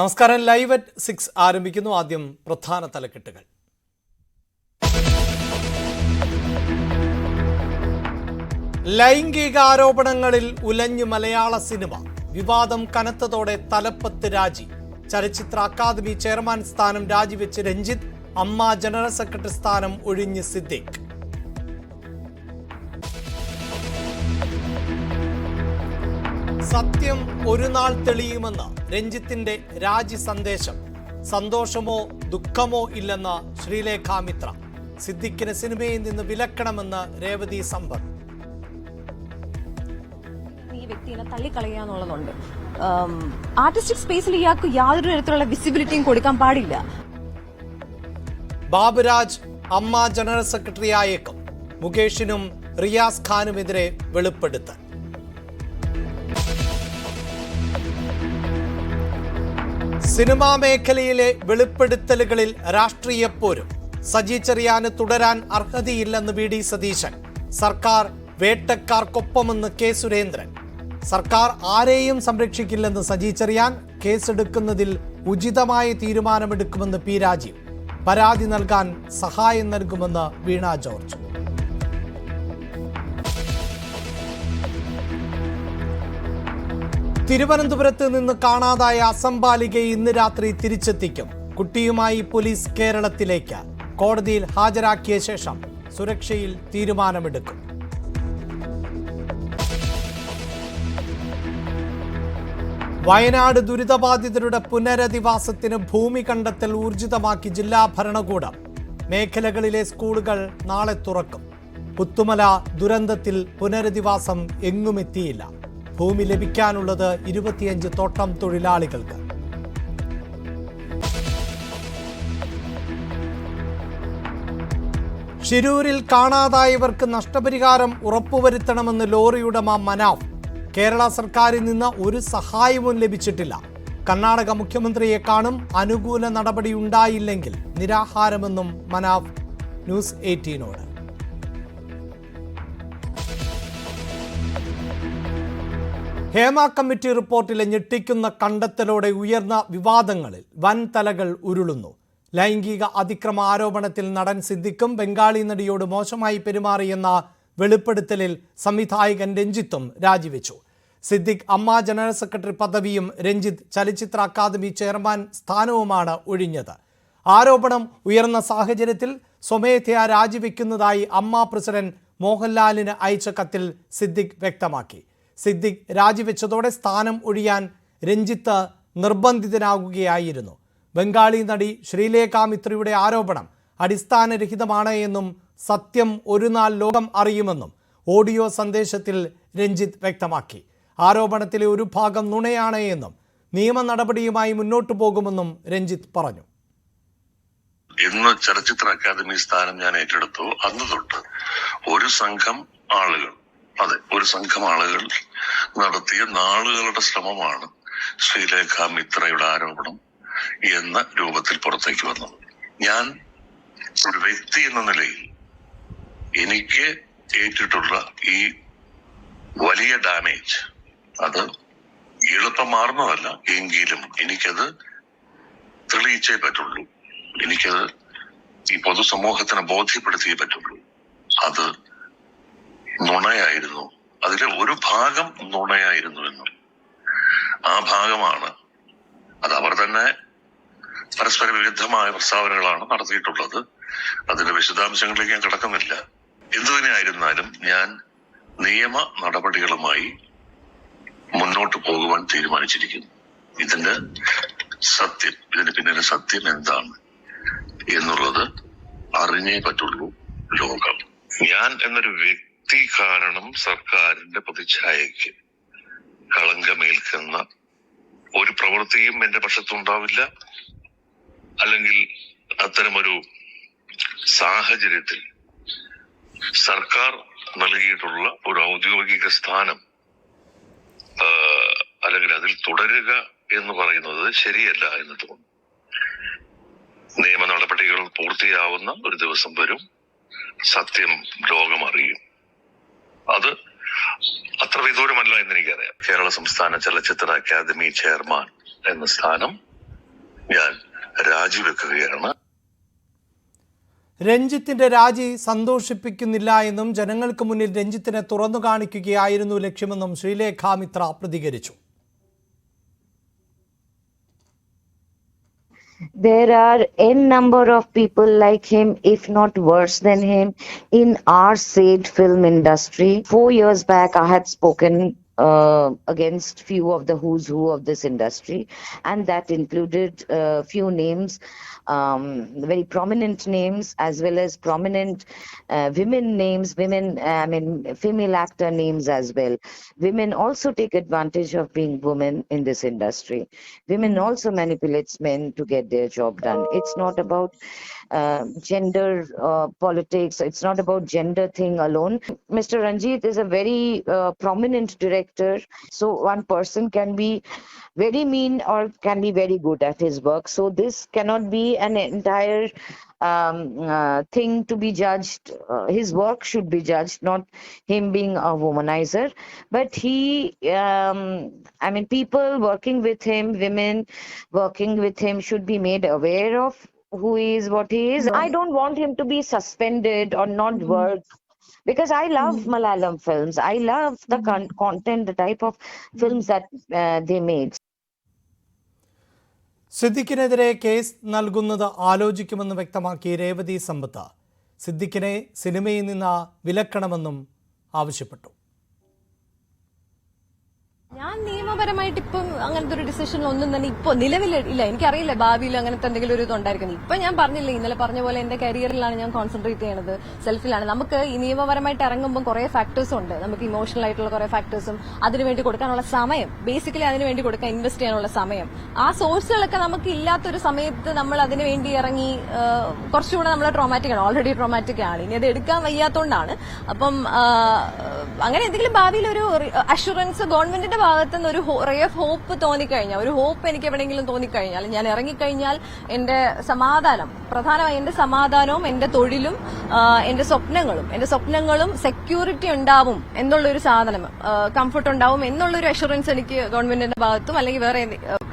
നമസ്കാരം. Live at 6 ആരംഭിക്കുന്നു. ആദ്യം പ്രധാന തലക്കെട്ടുകൾ. ലൈംഗിക ആരോപണങ്ങളിൽ ഉലഞ്ഞു മലയാള സിനിമ. വിവാദം കനത്തതോടെ തലപ്പത്ത് രാജി. ചലച്ചിത്ര അക്കാദമി ചെയർമാൻ സ്ഥാനം രാജിവെച്ച് രഞ്ജിത്ത്. അമ്മ ജനറൽ സെക്രട്ടറി സ്ഥാനം ഒഴിഞ്ഞ് സിദ്ദിഖ്. സത്യം ഒരു നാൾ തെളിയുമെന്ന് രഞ്ജിത്തിന്റെ രാജി സന്ദേശം. സന്തോഷമോ ദുഃഖമോ ഇല്ലെന്ന് ശ്രീലേഖാമിത്ര. സിദ്ദിഖിന് സിനിമയിൽ നിന്ന് വിലക്കണമെന്ന് രേവതി സമ്പത്ത്. ഈ വ്യക്തിനെ തള്ളിക്കളയാന്നുള്ളതുണ്ട്. ആർട്ടിസ്റ്റിക് സ്പേസിൽ ഇയാൾക്ക് യാതൊരു തരത്തിലുള്ള വിസിബിലിറ്റിയും കൊടുക്കാൻ പാടില്ല. ബാബുരാജ് അമ്മ ജനറൽ സെക്രട്ടറി ആയേക്കും. മുകേഷിനും റിയാസ് ഖാനുമെതിരെ വെളിപ്പെടുത്തൽ. സിനിമാ മേഖലയിലെ വെളിപ്പെടുത്തലുകളിൽ രാഷ്ട്രീയ പോരും. സജി ചെറിയാന് തുടരാൻ അർഹതയില്ലെന്ന് വി ഡി സതീശൻ. സർക്കാർ വേട്ടക്കാർക്കൊപ്പമെന്ന് കെ സുരേന്ദ്രൻ. സർക്കാർ ആരെയും സംരക്ഷിക്കില്ലെന്ന് സജി ചെറിയാൻ. കേസെടുക്കുന്നതിൽ ഉചിതമായ തീരുമാനമെടുക്കുമെന്ന് പി രാജീവ്. പരാതി നൽകാൻ സഹായം നൽകുമെന്ന് വീണ ജോർജ്. തിരുവനന്തപുരത്ത് നിന്ന് കാണാതായ അസംബാലികയെ ഇന്ന് രാത്രി തിരിച്ചെത്തിക്കും. കുട്ടിയുമായി പോലീസ് കേരളത്തിലേക്ക്. കോടതിയിൽ ഹാജരാക്കിയ ശേഷം സുരക്ഷയിൽ തീരുമാനമെടുക്കും. വയനാട് ദുരിതബാധിതരുടെ പുനരധിവാസത്തിന് ഭൂമി കണ്ടെത്തൽ ഊർജിതമാക്കി ജില്ലാ ഭരണകൂടം. മേഖലകളിലെ സ്കൂളുകൾ നാളെ തുറക്കും. പുത്തുമല ദുരന്തത്തിൽ പുനരധിവാസം എങ്ങുമെത്തിയില്ല. ഭൂമി ലഭിക്കാനുള്ളത് 25 തോട്ടം തൊഴിലാളികൾക്ക്. ഷിരൂരിൽ കാണാതായവർക്ക് നഷ്ടപരിഹാരം ഉറപ്പുവരുത്തണമെന്ന് ലോറി ഉടമ മനാഫ്. കേരള സർക്കാരിൽ നിന്ന് ഒരു സഹായവും ലഭിച്ചിട്ടില്ല. കർണാടക മുഖ്യമന്ത്രിയെ കാണും. അനുകൂല നടപടി ഉണ്ടായില്ലെങ്കിൽ നിരാഹാരമെന്നും മനാഫ് ന്യൂസ് 18നോട്. ഹേമ കമ്മിറ്റി റിപ്പോർട്ടിലെ ഞെട്ടിക്കുന്ന കണ്ടെത്തലോടെ ഉയർന്ന വിവാദങ്ങളിൽ വൻ തലകൾ ഉരുളുന്നു. ലൈംഗിക അതിക്രമ ആരോപണത്തിൽ നടൻ സിദ്ദിഖും ബംഗാളി നടിയോട് മോശമായി പെരുമാറിയെന്ന വെളിപ്പെടുത്തലിൽ സംവിധായകൻ രഞ്ജിത്തും രാജിവെച്ചു. സിദ്ദിഖ് അമ്മ ജനറൽ സെക്രട്ടറി പദവിയും രഞ്ജിത്ത് ചലച്ചിത്ര അക്കാദമി ചെയർമാൻ സ്ഥാനവുമാണ് ഒഴിഞ്ഞത്. ആരോപണം ഉയർന്ന സാഹചര്യത്തിൽ സ്വമേധയാ രാജിവെക്കുന്നതായി അമ്മ പ്രസിഡന്റ് മോഹൻലാലിന് അയച്ച കത്തിൽ സിദ്ദിഖ് വ്യക്തമാക്കി. സിദ്ദിഖ് രാജിവെച്ചതോടെ സ്ഥാനം ഒഴിയാൻ രഞ്ജിത്ത് നിർബന്ധിതനാകുകയായിരുന്നു. ബംഗാളി നടി ശ്രീലേഖാമിത്രയുടെ ആരോപണം അടിസ്ഥാനരഹിതമാണ് എന്നും സത്യം ഒരു നാൾ ലോകം അറിയുമെന്നും ഓഡിയോ സന്ദേശത്തിൽ രഞ്ജിത്ത് വ്യക്തമാക്കി. ആരോപണത്തിലെ ഒരു ഭാഗം നുണയാണ് എന്നും നിയമ നടപടിയുമായി മുന്നോട്ടു പോകുമെന്നും രഞ്ജിത്ത് പറഞ്ഞു. ഇന്ന് ചലച്ചിത്ര അക്കാദമി സ്ഥാനം ഞാൻ ഏറ്റെടുത്തു. അന്ന് തൊട്ട് ഒരു സംഘം ആളുകൾ നടത്തിയ നാളുകളുടെ ശ്രമമാണ് ശ്രീലേഖ മിത്രയുടെ ആരോപണം എന്ന രൂപത്തിൽ പുറത്തേക്ക് വന്നത്. ഞാൻ ഒരു വ്യക്തി എന്ന നിലയിൽ എനിക്ക് ഏറ്റിട്ടുള്ള ഈ വലിയ ഡാമേജ് അത് എളുപ്പം മാറുന്നതല്ല. എങ്കിലും എനിക്കത് തെളിയിച്ചേ പറ്റുള്ളൂ. എനിക്കത് ഈ പൊതുസമൂഹത്തിന് ബോധ്യപ്പെടുത്തിയേ പറ്റുള്ളൂ. അത് നുണയായിരുന്നു. അതിലെ ഒരു ഭാഗം നുണയായിരുന്നു എന്നും ആ ഭാഗമാണ് അത് അവർ തന്നെ പരസ്പര വിരുദ്ധമായ പ്രസ്താവനകളാണ് നടത്തിയിട്ടുള്ളത്. അതിന്റെ വിശദാംശങ്ങളിലേക്ക് ഞാൻ കടക്കുന്നില്ല. എന്തുതന്നെയായിരുന്നാലും ഞാൻ നിയമ നടപടികളുമായി മുന്നോട്ട് പോകുവാൻ തീരുമാനിച്ചിരിക്കുന്നു. ഇതിന്റെ പിന്നിലെ സത്യം എന്താണ് എന്നുള്ളത് അറിഞ്ഞേ പറ്റുള്ളൂ ലോകം. ഞാൻ എന്നൊരു വ്യക്തി കാരണം സർക്കാരിന്റെ പ്രതിച്ഛായയ്ക്ക് കളങ്കമേൽക്കുന്ന ഒരു പ്രവൃത്തിയും എന്റെ പക്ഷത്തുണ്ടാവില്ല. അല്ലെങ്കിൽ അത്തരമൊരു സാഹചര്യത്തിൽ സർക്കാർ നൽകിയിട്ടുള്ള ഒരു ഔദ്യോഗിക സ്ഥാനം അല്ലെങ്കിൽ അതിൽ തുടരുക എന്ന് പറയുന്നത് ശരിയല്ല എന്ന് തോന്നുന്നു. നിയമ നടപടികൾ പൂർത്തിയാവുന്ന ഒരു ദിവസം വരും. സത്യം ലോകം അറിയും. അത് അത്ര വിദൂരമല്ല എന്ന് എനിക്കറിയാം. കേരള സംസ്ഥാന ചലച്ചിത്ര അക്കാദമി ചെയർമാൻ എന്ന സ്ഥാനം ഞാൻ രാജിവെക്കുകയാണ്. രഞ്ജിത്തിന്റെ രാജി സന്തോഷിപ്പിക്കുന്നില്ല എന്നും ജനങ്ങൾക്ക് മുന്നിൽ രഞ്ജിത്തിനെ തുറന്നു കാണിക്കുകയായിരുന്നു ലക്ഷ്യമെന്നും ശ്രീലേഖ മിത്ര പ്രതികരിച്ചു. There are n number of people like him, if not worse than him, in our said film industry. 4 years back, I had spoken against few of the who's who of this industry, and that included few names, very prominent names, as well as prominent women names, female actor names as well. Women also take advantage of being women in this industry. Women also manipulates men to get their job done. It's not about gender politics. It's not about gender thing alone. Mr. Ranjit is a very prominent director. So one person can be very mean or can be very good at his work. So this cannot be an entire thing to be judged. His work should be judged, not him being a womanizer. But he, people working with him, women working with him should be made aware of who he is, what he is. I don't want him to be suspended or not work. Because I love Malayalam films. I love the content, the type of films that they made. സിദ്ദിഖിനെതിരെ case നൽകുന്നത് ആലോചിക്കുമെന്ന് വ്യക്തമാക്കി രേവതി സമ്പത്ത് സിദ്ദിഖിനെ സിനിമയിൽ നിന്ന് വിലക്കണമെന്നും ആവശ്യപ്പെട്ടു. ഞാൻ നിയമപരമായിട്ട് ഇപ്പം അങ്ങനത്തെ ഒരു ഡിസിഷൻ ഒന്നും തന്നെ ഇപ്പൊ നിലവിലില്ല. എനിക്കറിയില്ല ഭാവിയിൽ അങ്ങനത്തെ എന്തെങ്കിലും ഒരു ഇതുണ്ടായിരിക്കുന്നു. ഇപ്പൊ ഞാൻ പറഞ്ഞില്ലേ, ഇന്നലെ പറഞ്ഞ പോലെ എന്റെ കരിയറിലാണ് ഞാൻ കോൺസെൻട്രേറ്റ് ചെയ്യണത്, സെൽഫിലാണ്. നമുക്ക് ഈ നിയമപരമായിട്ട് ഇറങ്ങുമ്പോൾ കുറെ ഫാക്ടേഴ്സ് ഉണ്ട്. നമുക്ക് ഇമോഷണൽ ആയിട്ടുള്ള കുറെ ഫാക്ടേഴ്സും അതിനുവേണ്ടി കൊടുക്കാനുള്ള സമയം, ബേസിക്കലി അതിനുവേണ്ടി കൊടുക്കാൻ ഇൻവെസ്റ്റ് ചെയ്യാനുള്ള സമയം, ആ സോഴ്സുകളൊക്കെ നമുക്ക് ഇല്ലാത്തൊരു സമയത്ത് നമ്മൾ അതിനുവേണ്ടി ഇറങ്ങി കുറച്ചുകൂടെ നമ്മൾ ട്രോമാറ്റിക് ആണ്, ഓൾറെഡി ട്രോമാറ്റിക് ആണ്. ഇനി അത് എടുക്കാൻ വയ്യാത്തോണ്ടാണ്. അപ്പം അങ്ങനെ എന്തെങ്കിലും ഭാവിയിൽ ഒരു അഷുറൻസ് ഗവൺമെന്റിന്റെ ഭാഗത്തുനിന്ന് ഒരു റേ ഓഫ് ഹോപ്പ് തോന്നിക്കഴിഞ്ഞാൽ, ഒരു ഹോപ്പ് എനിക്ക് എവിടെയെങ്കിലും തോന്നിക്കഴിഞ്ഞാൽ, ഞാൻ ഇറങ്ങിക്കഴിഞ്ഞാൽ എന്റെ സമാധാനം, പ്രധാനമായി എന്റെ സമാധാനവും എന്റെ തൊഴിലും എന്റെ സ്വപ്നങ്ങളും സെക്യൂരിറ്റി ഉണ്ടാവും എന്നുള്ളൊരു സാധനം, കംഫർട്ട് ഉണ്ടാവും എന്നുള്ളൊരു അഷുറൻസ് എനിക്ക് ഗവൺമെന്റിന്റെ ഭാഗത്തും അല്ലെങ്കിൽ വേറെ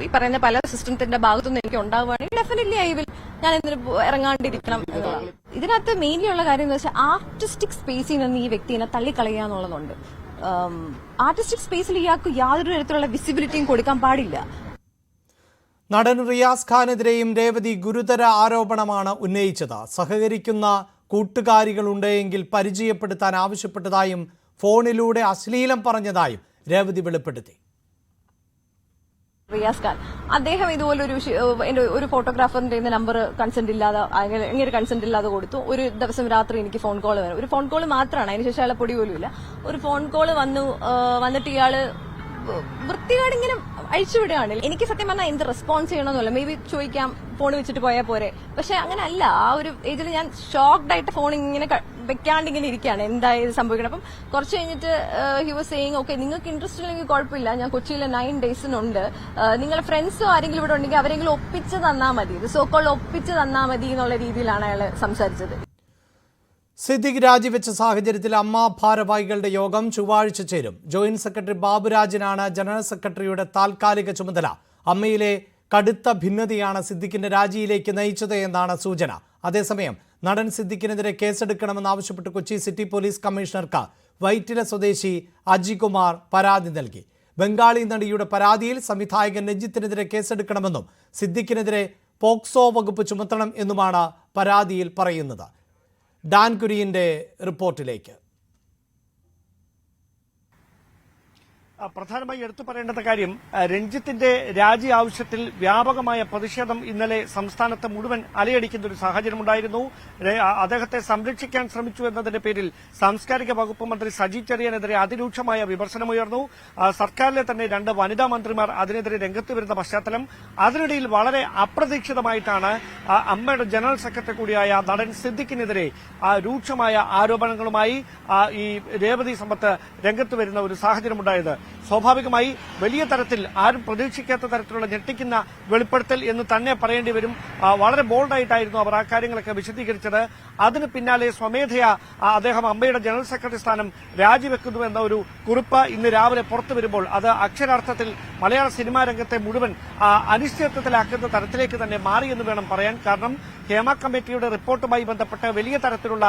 ഈ പറയുന്ന പല സിസ്റ്റത്തിന്റെ ഭാഗത്തുനിന്ന് എനിക്ക് ഉണ്ടാവുകയാണെങ്കിൽ ഡെഫിനറ്റ്ലി ഐ വിൽ, ഞാൻ എന്തിനു ഇറങ്ങാണ്ടിരിക്കണം എന്നുള്ളതാണ്. ഇതിനകത്ത് മെയിൻലി ഉള്ള കാര്യം എന്ന് വെച്ചാൽ ആർട്ടിസ്റ്റിക് സ്പേസിൽ നിന്ന് ഈ വ്യക്തിനെ തള്ളിക്കളയുക എന്നുള്ളതുണ്ട്. ആർട്ടിസ്റ്റിക് സ്പേസിൽ ഇയാൾക്ക് യാതൊരു തരത്തിലുള്ള വിസിബിലിറ്റിയും കൊടുക്കാൻ പാടില്ല. നടൻ റിയാസ് ഖാനെതിരെയും രേവതി ഗുരുതര ആരോപണമാണ് ഉന്നയിച്ചത്. സഹകരിക്കുന്ന കൂട്ടുകാരികളുണ്ടെങ്കിൽ പരിചയപ്പെടുത്താൻ ആവശ്യപ്പെട്ടതായും ഫോണിലൂടെ അശ്ലീലം പറഞ്ഞതായും രേവതി വെളിപ്പെടുത്തി. റിയാസ് ഖാൻ അദ്ദേഹം ഇതുപോലൊരു ഒരു ഫോട്ടോഗ്രാഫറിന്റെ നമ്പർ കൺസെന്റ് ഇല്ലാതെ കൊടുത്തു. ഒരു ദിവസം രാത്രി എനിക്ക് ഫോൺ കോൾ വരും. ഒരു ഫോൺ കോൾ മാത്രമാണ്, അതിനുശേഷം അയാളെ പൊടി പോലും ഇല്ല. ഒരു ഫോൺ കോൾ വന്നിട്ട് ഇയാള് വൃത്തികേട് ഇങ്ങനെ അഴിച്ചുവിടുകയാണ്. എനിക്ക് സത്യം പറഞ്ഞാൽ എന്ത് റെസ്പോൺസ് ചെയ്യണമെന്നല്ല, മേ ബി ചോദിക്കാം ഫോൺ വെച്ചിട്ട് പോയാൽ പോരെ, പക്ഷെ അങ്ങനെ അല്ല. ആ ഒരു ഏജിൽ ഞാൻ ഷോക്ക്ഡ് ആയിട്ട് ഫോൺ ഇങ്ങനെ വെക്കാണ്ട് ഇങ്ങനെ ഇരിക്കുകയാണ്, എന്തായത് സംഭവിക്കണം. അപ്പം കുറച്ച് കഴിഞ്ഞിട്ട് ഹി വാസ് സേയിങ്, ഓക്കെ നിങ്ങൾക്ക് ഇൻട്രസ്റ്റ് ഇല്ലെങ്കിൽ കുഴപ്പമില്ല, ഞാൻ കൊച്ചിയിൽ 9 ഡേയ്സിനുണ്ട്, നിങ്ങളുടെ ഫ്രണ്ട്സോ ആരെങ്കിലും ഇവിടെ ഉണ്ടെങ്കിൽ അവരെങ്കിലും ഒപ്പിച്ച് തന്നാൽ മതി, ഇത് സോക്കോൾ ഒപ്പിച്ച് തന്നാൽ മതി എന്നുള്ള രീതിയിലാണ് അയാൾ സംസാരിച്ചത്. സിദ്ദിഖ് രാജിവെച്ച സാഹചര്യത്തിൽ അമ്മ ഭാരവാഹികളുടെ യോഗം ചൊവ്വാഴ്ച ചേരും. ജോയിന്റ് സെക്രട്ടറി ബാബുരാജിനാണ് ജനറൽ സെക്രട്ടറിയുടെ താൽക്കാലിക ചുമതല. അമ്മയിലെ കടുത്ത ഭിന്നതയാണ് സിദ്ദിഖിന്റെ രാജിയിലേക്ക് നയിച്ചത് എന്നാണ് സൂചന. അതേസമയം നടൻ സിദ്ദിഖിനെതിരെ കേസെടുക്കണമെന്നാവശ്യപ്പെട്ട് കൊച്ചി സിറ്റി പോലീസ് കമ്മീഷണർക്ക് വൈറ്റില സ്വദേശി അജികുമാർ പരാതി നൽകി. ബംഗാളി നടിയുടെ പരാതിയിൽ സംവിധായകൻ രഞ്ജിത്തിനെതിരെ കേസെടുക്കണമെന്നും സിദ്ദിഖിനെതിരെ പോക്സോ വകുപ്പ് ചുമത്തണം എന്നുമാണ് പരാതിയിൽ പറയുന്നത്. ഡാൻ കുര്യന്റെ റിപ്പോർട്ടിലേക്ക്. പ്രധാനമായി എടുത്തു പറയേണ്ട കാര്യം, രഞ്ജിത്തിന്റെ രാജി ആവശ്യത്തിൽ വ്യാപകമായ പ്രതിഷേധം ഇന്നലെ സംസ്ഥാനത്ത് മുഴുവൻ അലയടിക്കുന്ന ഒരു സാഹചര്യമുണ്ടായിരുന്നു. അദ്ദേഹത്തെ സംരക്ഷിക്കാൻ ശ്രമിച്ചു എന്നതിന്റെ പേരിൽ സാംസ്കാരിക വകുപ്പ് മന്ത്രി സജി ചെറിയാനെതിരെ അതിരൂക്ഷമായ വിമർശനമുയർന്നു. സർക്കാരിലെ തന്നെ 2 വനിതാ മന്ത്രിമാർ അതിനെതിരെ രംഗത്ത് വരുന്ന പശ്ചാത്തലം. അതിനിടയിൽ വളരെ അപ്രതീക്ഷിതമായിട്ടാണ് അമ്മയുടെ ജനറൽ സെക്രട്ടറി കൂടിയായ നടൻ സിദ്ദിഖിനെതിരെ രൂക്ഷമായ ആരോപണങ്ങളുമായി ഈ രേവതി സമ്പത്ത് രംഗത്ത് വരുന്ന ഒരു സാഹചര്യമുണ്ടായത്. സ്വാഭാവികമായി വലിയ തരത്തിൽ ആരും പ്രതീക്ഷിക്കാത്ത തരത്തിലുള്ള ഞെട്ടിക്കുന്ന വെളിപ്പെടുത്തൽ എന്ന് തന്നെ പറയേണ്ടി വരും. വളരെ ബോൾഡായിട്ടായിരുന്നു അവർ ആ കാര്യങ്ങളൊക്കെ വിശദീകരിച്ചത്. അതിന് പിന്നാലെ സ്വമേധയാ അദ്ദേഹം അമ്മയുടെ ജനറൽ സെക്രട്ടറി സ്ഥാനം രാജിവെക്കുന്നു എന്ന ഒരു കുറിപ്പ് ഇന്ന് രാവിലെ പുറത്തു വരുമ്പോൾ അത് അക്ഷരാർത്ഥത്തിൽ മലയാള സിനിമാ രംഗത്തെ മുഴുവൻ അനിശ്ചിതത്വത്തിലാക്കുന്ന തരത്തിലേക്ക് തന്നെ മാറിയെന്ന് വേണം പറയാൻ. കാരണം ഹേമ കമ്മിറ്റിയുടെ റിപ്പോർട്ടുമായി ബന്ധപ്പെട്ട് വലിയ തരത്തിലുള്ള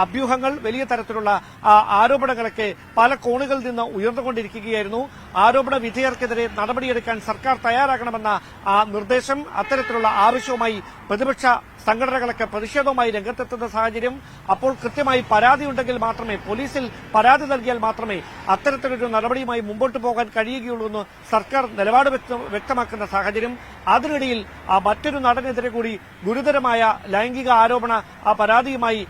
അഭ്യൂഹങ്ങൾ, വലിയ തരത്തിലുള്ള ആരോപണങ്ങളൊക്കെ പല കോണുകളിൽ നിന്ന് ഉയർന്നുകൊണ്ടിരിക്കുകയായിരുന്നു. ആരോപണ വിധേയർക്കെതിരെ നടപടിയെടുക്കാൻ സർക്കാർ തയ്യാറാകണമെന്ന നിർദ്ദേശം, അത്തരത്തിലുള്ള ആവശ്യവുമായി പ്രതിപക്ഷ സംഘടനകളൊക്കെ പ്രതിഷേധവുമായി രംഗത്തെത്തുന്ന സാഹചര്യം. അപ്പോൾ കൃത്യമായി പരാതിയുണ്ടെങ്കിൽ മാത്രമേ, പോലീസിൽ പരാതി നൽകിയാൽ മാത്രമേ അത്തരത്തിലൊരു നടപടിയുമായി മുമ്പോട്ട് പോകാൻ കഴിയുകയുള്ളൂ എന്ന് സർക്കാർ നിലപാട് വ്യക്തമാക്കുന്ന സാഹചര്യം. അതിനിടയിൽ മറ്റൊരു നടനെതിരെ കൂടി ഗുരുതരമായ ലൈംഗിക ആരോപണ പരാതിയുമായി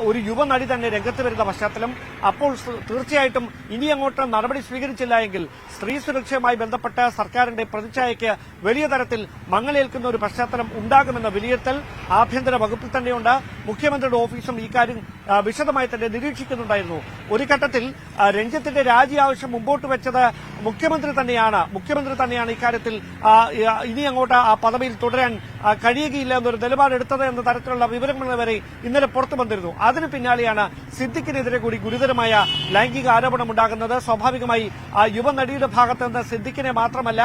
ഒരു യുവനടി തന്നെ രംഗത്ത് വരുന്ന പശ്ചാത്തലം. അപ്പോൾ തീർച്ചയായിട്ടും ഇനി അങ്ങോട്ട് നടപടി സ്വീകരിച്ചില്ല എങ്കിൽ സ്ത്രീ സുരക്ഷയുമായി ബന്ധപ്പെട്ട സർക്കാരിന്റെ പ്രതിച്ഛായയ്ക്ക് വലിയ തരത്തിൽ മങ്ങലേൽക്കുന്ന ഒരു പശ്ചാത്തലം ഉണ്ടാകുമെന്ന വിലയിരുത്തൽ ആഭ്യന്തര വകുപ്പിൽ തന്നെയുണ്ട്. മുഖ്യമന്ത്രിയുടെ ഓഫീസും ഈ കാര്യം വിശദമായി തന്നെ നിരീക്ഷിക്കുന്നുണ്ടായിരുന്നു. ഒരു ഘട്ടത്തിൽ രഞ്ജിത്തിന്റെ രാജി ആവശ്യം മുമ്പോട്ട് വെച്ചത് മുഖ്യമന്ത്രി തന്നെയാണ് ഇക്കാര്യത്തിൽ ഇനി അങ്ങോട്ട് ആ പദവിയിൽ തുടരാൻ കഴിയുകയില്ല എന്നൊരു നിലപാടെടുത്തത് എന്ന തരത്തിലുള്ള വിവരങ്ങൾ വരെ ഇന്നലെ പുറത്തു വന്നിരുന്നു. അതിന് പിന്നാലെയാണ് സിദ്ദിഖിനെതിരെ കൂടി ഗുരുതരമായ ലൈംഗിക ആരോപണം ഉണ്ടാകുന്നത്. സ്വാഭാവികമായി യുവനടിയുടെ ഭാഗത്ത് നിന്ന് സിദ്ദിഖിനെ മാത്രമല്ല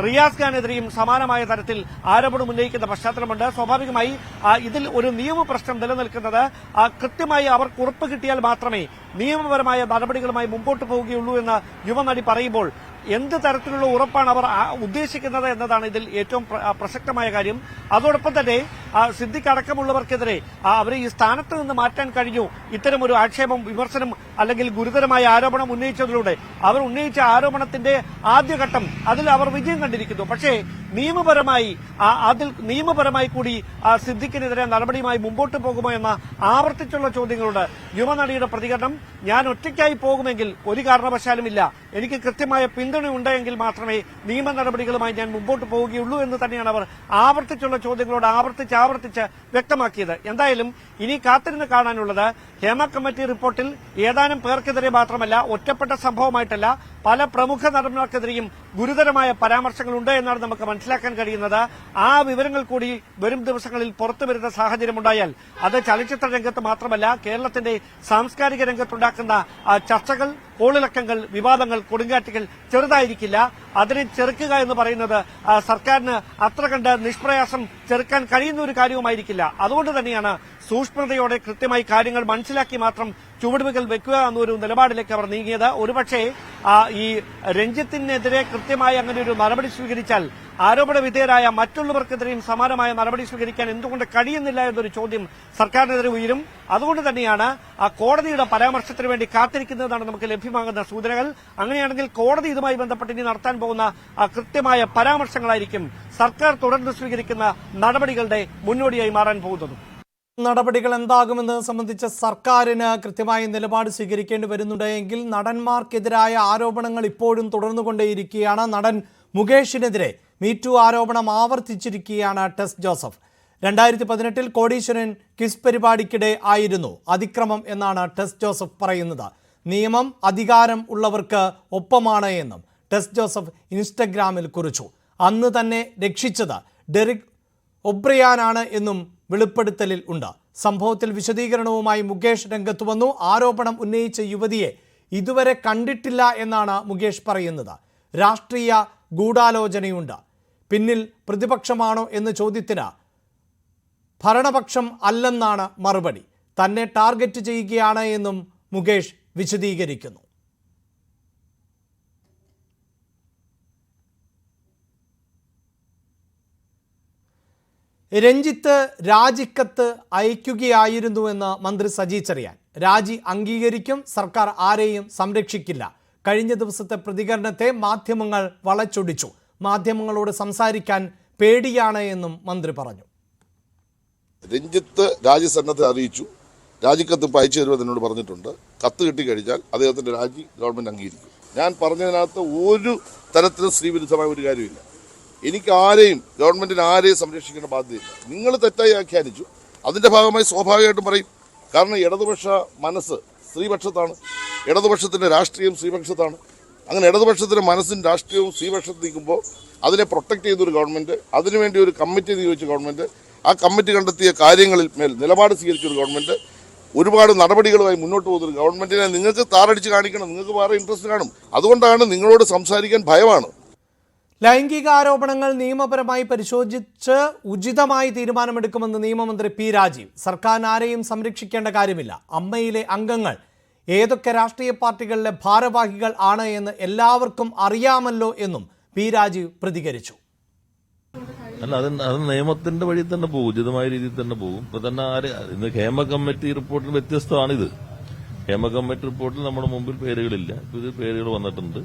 റിയാസ് ഖാനെതിരെയും സമാനമായ തരത്തിൽ ആരോപണം ഉന്നയിക്കുന്ന പശ്ചാത്തലമുണ്ട്. സ്വാഭാവികമായി ഇതിൽ ഒരു നിയമപ്രശ്നം നിലനിൽക്കുന്നത് കൃത്യമായി അവർക്ക് ഉറപ്പ് കിട്ടിയാൽ മാത്രമേ നിയമപരമായ നടപടികളുമായി മുമ്പോട്ട് പോവുകയുള്ളൂ എന്ന് യുവനടി പറയുമ്പോൾ എന്ത് തരത്തിലുള്ള ഉറപ്പാണ് അവർ ഉദ്ദേശിക്കുന്നത് എന്നതാണ് ഇതിൽ ഏറ്റവും പ്രസക്തമായ കാര്യം. അതോടൊപ്പം തന്നെ സിദ്ദിഖ് അടക്കമുള്ളവർക്കെതിരെ അവരെ ഈ സ്ഥാനത്ത് നിന്ന് മാറ്റാൻ കഴിഞ്ഞു. ഇത്തരമൊരു ആക്ഷേപം, വിമർശനം അല്ലെങ്കിൽ ഗുരുതരമായ ആരോപണം ഉന്നയിച്ചതിലൂടെ അവർ ഉന്നയിച്ച ആരോപണത്തിന്റെ ആദ്യഘട്ടം അതിൽ അവർ വിജയം കണ്ടിരിക്കുന്നു. പക്ഷേ നിയമപരമായി കൂടി സിദ്ദിഖിനെതിരെ നടപടിയുമായി മുമ്പോട്ട് പോകുമോ എന്ന ആവർത്തിച്ചുള്ള ചോദ്യങ്ങളുണ്ട്. യുവനടിയുടെ പ്രതികരണം, ഞാൻ ഒറ്റയ്ക്കായി പോകുമെങ്കിൽ ഒരു കാരണവശാലുമില്ല, എനിക്ക് കൃത്യമായ പിന്തുണ ഉണ്ടെങ്കിൽ മാത്രമേ നിയമ നടപടികളുമായി ഞാൻ മുമ്പോട്ട് പോവുകയുള്ളൂ എന്ന് തന്നെയാണ് അവർ ആവർത്തിച്ചുള്ള ചോദ്യങ്ങളോട് ആവർത്തിച്ച് വ്യക്തമാക്കിയത്. എന്തായാലും ഇനി കാത്തിരുന്ന് കാണാനുള്ളത് ഹേമ കമ്മിറ്റി റിപ്പോർട്ടിൽ ഏതാനും പേർക്കെതിരെ മാത്രമല്ല, ഒറ്റപ്പെട്ട സംഭവമായിട്ടല്ല, പല പ്രമുഖ നടന്മാർക്കെതിരെയും ഗുരുതരമായ പരാമർശങ്ങളുണ്ട് എന്നാണ് നമുക്ക് മനസ്സിലാക്കാൻ കഴിയുന്നത്. ആ വിവരങ്ങൾ കൂടി വരും ദിവസങ്ങളിൽ പുറത്തുവരുന്ന സാഹചര്യമുണ്ടായാൽ അത് ചലച്ചിത്ര രംഗത്ത് മാത്രമല്ല, കേരളത്തിന്റെ സാംസ്കാരിക രംഗത്തുണ്ടാക്കുന്ന ചർച്ചകൾ, കോളിളക്കങ്ങൾ, വിവാദങ്ങൾ, കൊടുങ്കാറ്റുകൾ ചെറുതായിരിക്കില്ല. അതിനെ ചെറുക്കുക എന്ന് പറയുന്നത് സർക്കാരിന് അത്ര കണ്ട് നിഷ്പ്രയാസം ചെറുക്കാൻ കഴിയുന്ന ഒരു കാര്യവുമായിരിക്കില്ല. അതുകൊണ്ട് തന്നെയാണ് സൂക്ഷ്മതയോടെ കൃത്യമായി കാര്യങ്ങൾ മനസ്സിലാക്കി മാത്രം ചുവടുവെക്കൽ വെക്കുക എന്നൊരു നിലപാടിലേക്ക് അവർ നീങ്ങിയത്. ഒരുപക്ഷെ ഈ രഞ്ജിത്തിനെതിരെ കൃത്യമായി അങ്ങനെ ഒരു നടപടി സ്വീകരിച്ചാൽ ആരോപണ വിധേയരായ മറ്റുള്ളവർക്കെതിരെയും സമാനമായ നടപടി സ്വീകരിക്കാൻ എന്തുകൊണ്ട് കഴിയുന്നില്ല എന്നൊരു ചോദ്യം സർക്കാരിനെതിരെ ഉയരും. അതുകൊണ്ട് തന്നെയാണ് കോടതിയുടെ പരാമർശത്തിന് വേണ്ടി കാത്തിരിക്കുന്നതാണ് നമുക്ക് ലഭ്യമാകുന്ന സൂചനകൾ. അങ്ങനെയാണെങ്കിൽ കോടതി ഇതുമായി ബന്ധപ്പെട്ട് ഇനി നടത്താൻ പോകുന്ന കൃത്യമായ പരാമർശങ്ങളായിരിക്കും സർക്കാർ തുടർന്ന് സ്വീകരിക്കുന്ന നടപടികളുടെ മുന്നോടിയായി മാറാൻ പോകുന്നത്. നടപടികൾ എന്താകുമെന്നത് സംബന്ധിച്ച് സർക്കാരിന് കൃത്യമായ നിലപാട് സ്വീകരിക്കേണ്ടി വരുന്നുണ്ടെങ്കിൽ നടന്മാർക്കെതിരായ ആരോപണങ്ങൾ ഇപ്പോഴും തുടർന്നുകൊണ്ടേയിരിക്കുകയാണ്. നടൻ മുകേഷിനെതിരെ മീറ്റു ആരോപണം ആവർത്തിച്ചിരിക്കുകയാണ് ടെസ് ജോസഫ്. 2018 കോടീശ്വരൻ ക്വിസ് പരിപാടിക്കിടെ ആയിരുന്നു അതിക്രമം എന്നാണ് ടെസ് ജോസഫ് പറയുന്നത്. നിയമം അധികാരം ഉള്ളവർക്ക് ഒപ്പമാണ് എന്നും ടെസ് ജോസഫ് ഇൻസ്റ്റഗ്രാമിൽ കുറിച്ചു. അന്ന് തന്നെ രക്ഷിച്ചത് ഡെറിക് ഒബ്രിയാനാണ് എന്നും വെളിപ്പെടുത്തലിൽ ഉണ്ട്. സംഭവത്തിൽ വിശദീകരണവുമായി മുകേഷ് രംഗത്ത് വന്നു. ആരോപണം ഉന്നയിച്ച യുവതിയെ ഇതുവരെ കണ്ടിട്ടില്ല എന്നാണ് മുകേഷ് പറയുന്നത്. രാഷ്ട്രീയ ഗൂഢാലോചനയുണ്ട്. പിന്നിൽ പ്രതിപക്ഷമാണോ എന്ന ചോദ്യത്തിന് ഭരണപക്ഷം അല്ലെന്നാണ് മറുപടി. തന്നെ ടാർഗറ്റ് ചെയ്യുകയാണ് എന്നും മുകേഷ് വിശദീകരിക്കുന്നു. രഞ്ജിത്ത് രാജിക്കത്ത് അയക്കുകയായിരുന്നുവെന്ന് മന്ത്രി സജി ചെറിയാൻ. രാജി അംഗീകരിക്കും, സർക്കാർ ആരെയും സംരക്ഷിക്കില്ല. കഴിഞ്ഞ ദിവസത്തെ പ്രതികരണത്തെ മാധ്യമങ്ങൾ വളച്ചൊടിച്ചു. മാധ്യമങ്ങളോട് സംസാരിക്കാൻ പേടിയാണ് എന്നും മന്ത്രി പറഞ്ഞു. രഞ്ജിത്ത് രാജ്യസന്നദ്ധ അറിയിച്ചു. രാജിക്കത്ത് അയച്ചു തരുമെന്ന് എന്നോട് പറഞ്ഞിട്ടുണ്ട്. കത്ത് കിട്ടിക്കഴിഞ്ഞാൽ അദ്ദേഹത്തിന്റെ രാജി ഗവൺമെന്റ് അംഗീകരിക്കും. ഞാൻ പറഞ്ഞതിനകത്ത് ഒരു തരത്തിലും സ്ത്രീവിരുദ്ധമായ ഒരു കാര്യമില്ല. എനിക്ക് ആരെയും, ഗവൺമെന്റിന് ആരെയും സംരക്ഷിക്കേണ്ട ബാധ്യതയില്ല. നിങ്ങൾ തെറ്റായി വ്യാഖ്യാനിച്ചു, അതിന്റെ ഭാഗമായി സ്വാഭാവികമായിട്ടും പറയും. കാരണം ഇടതുപക്ഷ മനസ്സ് സ്ത്രീപക്ഷത്താണ്, ഇടതുപക്ഷത്തിന്റെ രാഷ്ട്രീയം സ്ത്രീപക്ഷത്താണ്. അങ്ങനെ ഇടതുപക്ഷത്തിന്റെ മനസ്സും രാഷ്ട്രീയവും ശ്രീപക്ഷത്ത് നിൽക്കുമ്പോൾ അതിനെ പ്രൊട്ടക്ട് ചെയ്തൊരു ഗവൺമെന്റ്, അതിനുവേണ്ടി ഒരു കമ്മിറ്റി നിയോഗിച്ച ഗവൺമെന്റ്, ആ കമ്മിറ്റി കണ്ടെത്തിയ കാര്യങ്ങളിൽ മേൽ നിലപാട് സ്വീകരിച്ചൊരു ഗവൺമെന്റ്, ഒരുപാട് നടപടികളുമായി മുന്നോട്ട് പോകുന്നൊരു ഗവൺമെന്റിനെ നിങ്ങൾക്ക് താറടിച്ച് കാണിക്കണം. നിങ്ങൾക്ക് വേറെ ഇൻട്രസ്റ്റ് കാണും. അതുകൊണ്ടാണ് നിങ്ങളോട് സംസാരിക്കാൻ ഭയമാണ്. ലൈംഗിക ആരോപണങ്ങൾ നിയമപരമായി പരിശോധിച്ച് ഉചിതമായി തീരുമാനമെടുക്കുമെന്ന് നിയമമന്ത്രി പി രാജീവ്. സർക്കാരിന് ആരെയും സംരക്ഷിക്കേണ്ട കാര്യമില്ല. അമ്മയിലെ അംഗങ്ങൾ ഏതൊക്കെ രാഷ്ട്രീയ പാർട്ടികളിലെ ഭാരവാഹികൾ ആണ് എന്ന് എല്ലാവർക്കും അറിയാമല്ലോ എന്നും പി രാജീവ് പ്രതികരിച്ചു. അല്ല, അത് നിയമത്തിന്റെ വഴി തന്നെ പോകും, ഉചിതമായ രീതിയിൽ തന്നെ പോകും. ഇപ്പൊ തന്നെ ഇന്ന് ഹേമ കമ്മിറ്റി റിപ്പോർട്ടിൽ വ്യത്യസ്തമാണിത്. ഹേമ കമ്മിറ്റി റിപ്പോർട്ടിൽ നമ്മുടെ മുമ്പിൽ പേരുകളില്ല, ഇത് പേരുകൾ വന്നിട്ടുണ്ട്.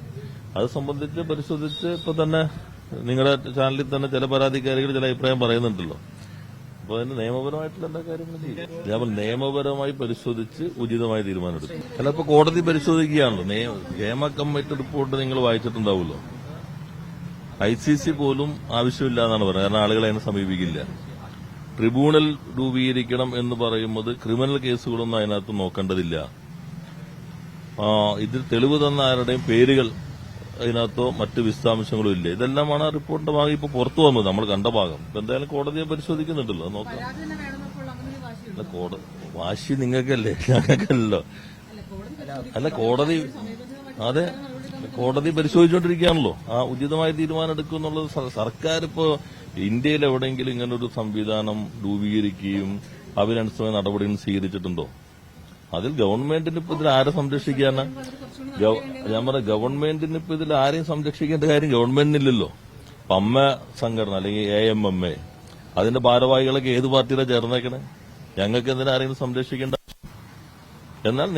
അത് സംബന്ധിച്ച് പരിശോധിച്ച് ഇപ്പൊ തന്നെ നിങ്ങളുടെ ചാനലിൽ തന്നെ ചില പരാതിക്കാരികൾ ചില അഭിപ്രായം പറയുന്നുണ്ടല്ലോ. അപ്പൊ അതിന് നിയമപരമായിട്ടുള്ള എന്താ കാര്യങ്ങൾ ചെയ്യും. ഞാൻ നിയമപരമായി പരിശോധിച്ച് ഉചിതമായ തീരുമാനമെടുക്കും. ചിലപ്പോൾ കോടതി പരിശോധിക്കുകയാണല്ലോ. ഹേമ കമ്മിറ്റി റിപ്പോർട്ട് നിങ്ങൾ വായിച്ചിട്ടുണ്ടാവുമല്ലോ. ICC പോലും ആവശ്യമില്ല എന്നാണ് പറയുന്നത്. കാരണം ആളുകളെ അതിനെ സമീപിക്കില്ല. ട്രിബ്യൂണൽ രൂപീകരിക്കണം എന്ന് പറയുന്നത് ക്രിമിനൽ കേസുകളൊന്നും അതിനകത്ത് നോക്കേണ്ടതില്ല. ഇതിൽ തെളിവ് തന്ന ആരുടെയും പേരുകൾ അതിനകത്തോ മറ്റ് വിശദാംശങ്ങളും ഇല്ല. ഇതെല്ലാമാണ് ആ റിപ്പോർട്ടിന്റെ ഭാഗം ഇപ്പൊ പുറത്തു വന്നത്, നമ്മൾ കണ്ട ഭാഗം. ഇപ്പൊ എന്തായാലും കോടതിയെ പരിശോധിക്കുന്നുണ്ടല്ലോ, നോക്കാം. വാശി നിങ്ങൾക്കല്ലേ, ഞങ്ങൾക്കല്ലോ. അല്ല, കോടതി അതെ, കോടതി പരിശോധിച്ചുകൊണ്ടിരിക്കുകയാണല്ലോ. ആ ഉചിതമായ തീരുമാനം എടുക്കും എന്നുള്ളത് സർക്കാർ ഇപ്പോൾ ഇന്ത്യയിൽ എവിടെയെങ്കിലും ഇങ്ങനൊരു സംവിധാനം രൂപീകരിക്കുകയും അതിനനുസരിച്ച് നടപടികൾ സ്വീകരിച്ചിട്ടുണ്ടോ? അതിൽ ഗവൺമെന്റിന് ഇപ്പൊ ഇതിൽ ആരെ സംരക്ഷിക്കാനാ? ഞാൻ പറഞ്ഞ ഗവൺമെന്റിന് ഇപ്പൊ ഇതിൽ ആരെയും സംരക്ഷിക്കേണ്ട കാര്യം ഗവൺമെന്റിനില്ലല്ലോ. ഇപ്പൊ അമ്മ സംഘടന അല്ലെങ്കിൽ AMMA അതിന്റെ ഭാരവാഹികളൊക്കെ ഏത് പാർട്ടിയിലാണ് ചേർന്നേക്കണേ? ഞങ്ങൾക്ക് എന്തിനാ ആരെങ്കിലും സംരക്ഷിക്കേണ്ട? എന്നാൽ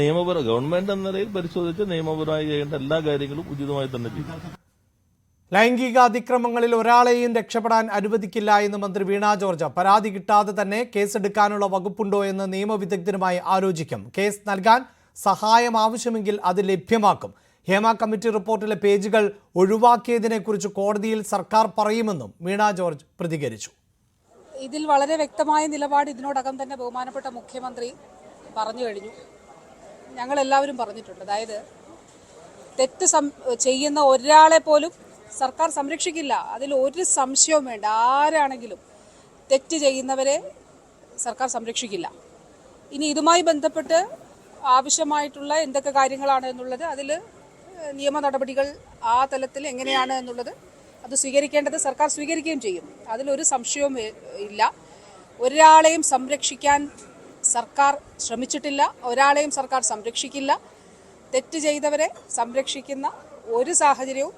ഗവൺമെന്റ് എന്ന നിലയിൽ പരിശോധിച്ച് നിയമപരമായി ചെയ്യേണ്ട എല്ലാ കാര്യങ്ങളും ഉചിതമായി തന്നെ ചെയ്യും. ലൈംഗിക അതിക്രമങ്ങളിൽ ഒരാളെയും രക്ഷപ്പെടാൻ അനുവദിക്കില്ല എന്ന് മന്ത്രി വീണ ജോർജ്. പരാതി കിട്ടാതെ തന്നെ കേസെടുക്കാനുള്ള വകുപ്പുണ്ടോ എന്ന് നിയമവിദഗ്ധരുമായി ആലോചിക്കും. കേസ് നൽകാൻ സഹായം ആവശ്യമെങ്കിൽ അത് ലഭ്യമാക്കും. ഹേമ കമ്മിറ്റി റിപ്പോർട്ടിലെ പേജുകൾ ഒഴിവാക്കിയതിനെക്കുറിച്ച് കോടതിയിൽ സർക്കാർ പറയുമെന്നും വീണ ജോർജ് പ്രതികരിച്ചു. ഇതിൽ വളരെ വ്യക്തമായ നിലപാട് ഇതിനോടകം തന്നെ ബഹുമാനപ്പെട്ട മുഖ്യമന്ത്രി പറഞ്ഞു കഴിഞ്ഞു. ഞങ്ങളെല്ലാവരും പറഞ്ഞിട്ടുണ്ട്. അതായത് തെറ്റ് ചെയ്യുന്ന ഒരാളെ പോലും സർക്കാർ സംരക്ഷിക്കില്ല. അതിൽ ഒരു സംശയവും വേണ്ട. ആരാണെങ്കിലും തെറ്റ് ചെയ്യുന്നവരെ സർക്കാർ സംരക്ഷിക്കില്ല. ഇനി ഇതുമായി ബന്ധപ്പെട്ട് ആവശ്യമായിട്ടുള്ള എന്തൊക്കെ കാര്യങ്ങളാണ് എന്നുള്ളത്, അതിൽ നിയമ നടപടികൾ ആ തലത്തിൽ എങ്ങനെയാണ് എന്നുള്ളത് അത് സ്വീകരിക്കേണ്ടത് സർക്കാർ സ്വീകരിക്കുകയും ചെയ്യും. അതിലൊരു സംശയവും ഇല്ല. ഒരാളെയും സംരക്ഷിക്കാൻ സർക്കാർ ശ്രമിച്ചിട്ടില്ല, ഒരാളെയും സർക്കാർ സംരക്ഷിക്കില്ല. തെറ്റ് ചെയ്തവരെ സംരക്ഷിക്കുന്ന ഒരു സാഹചര്യവും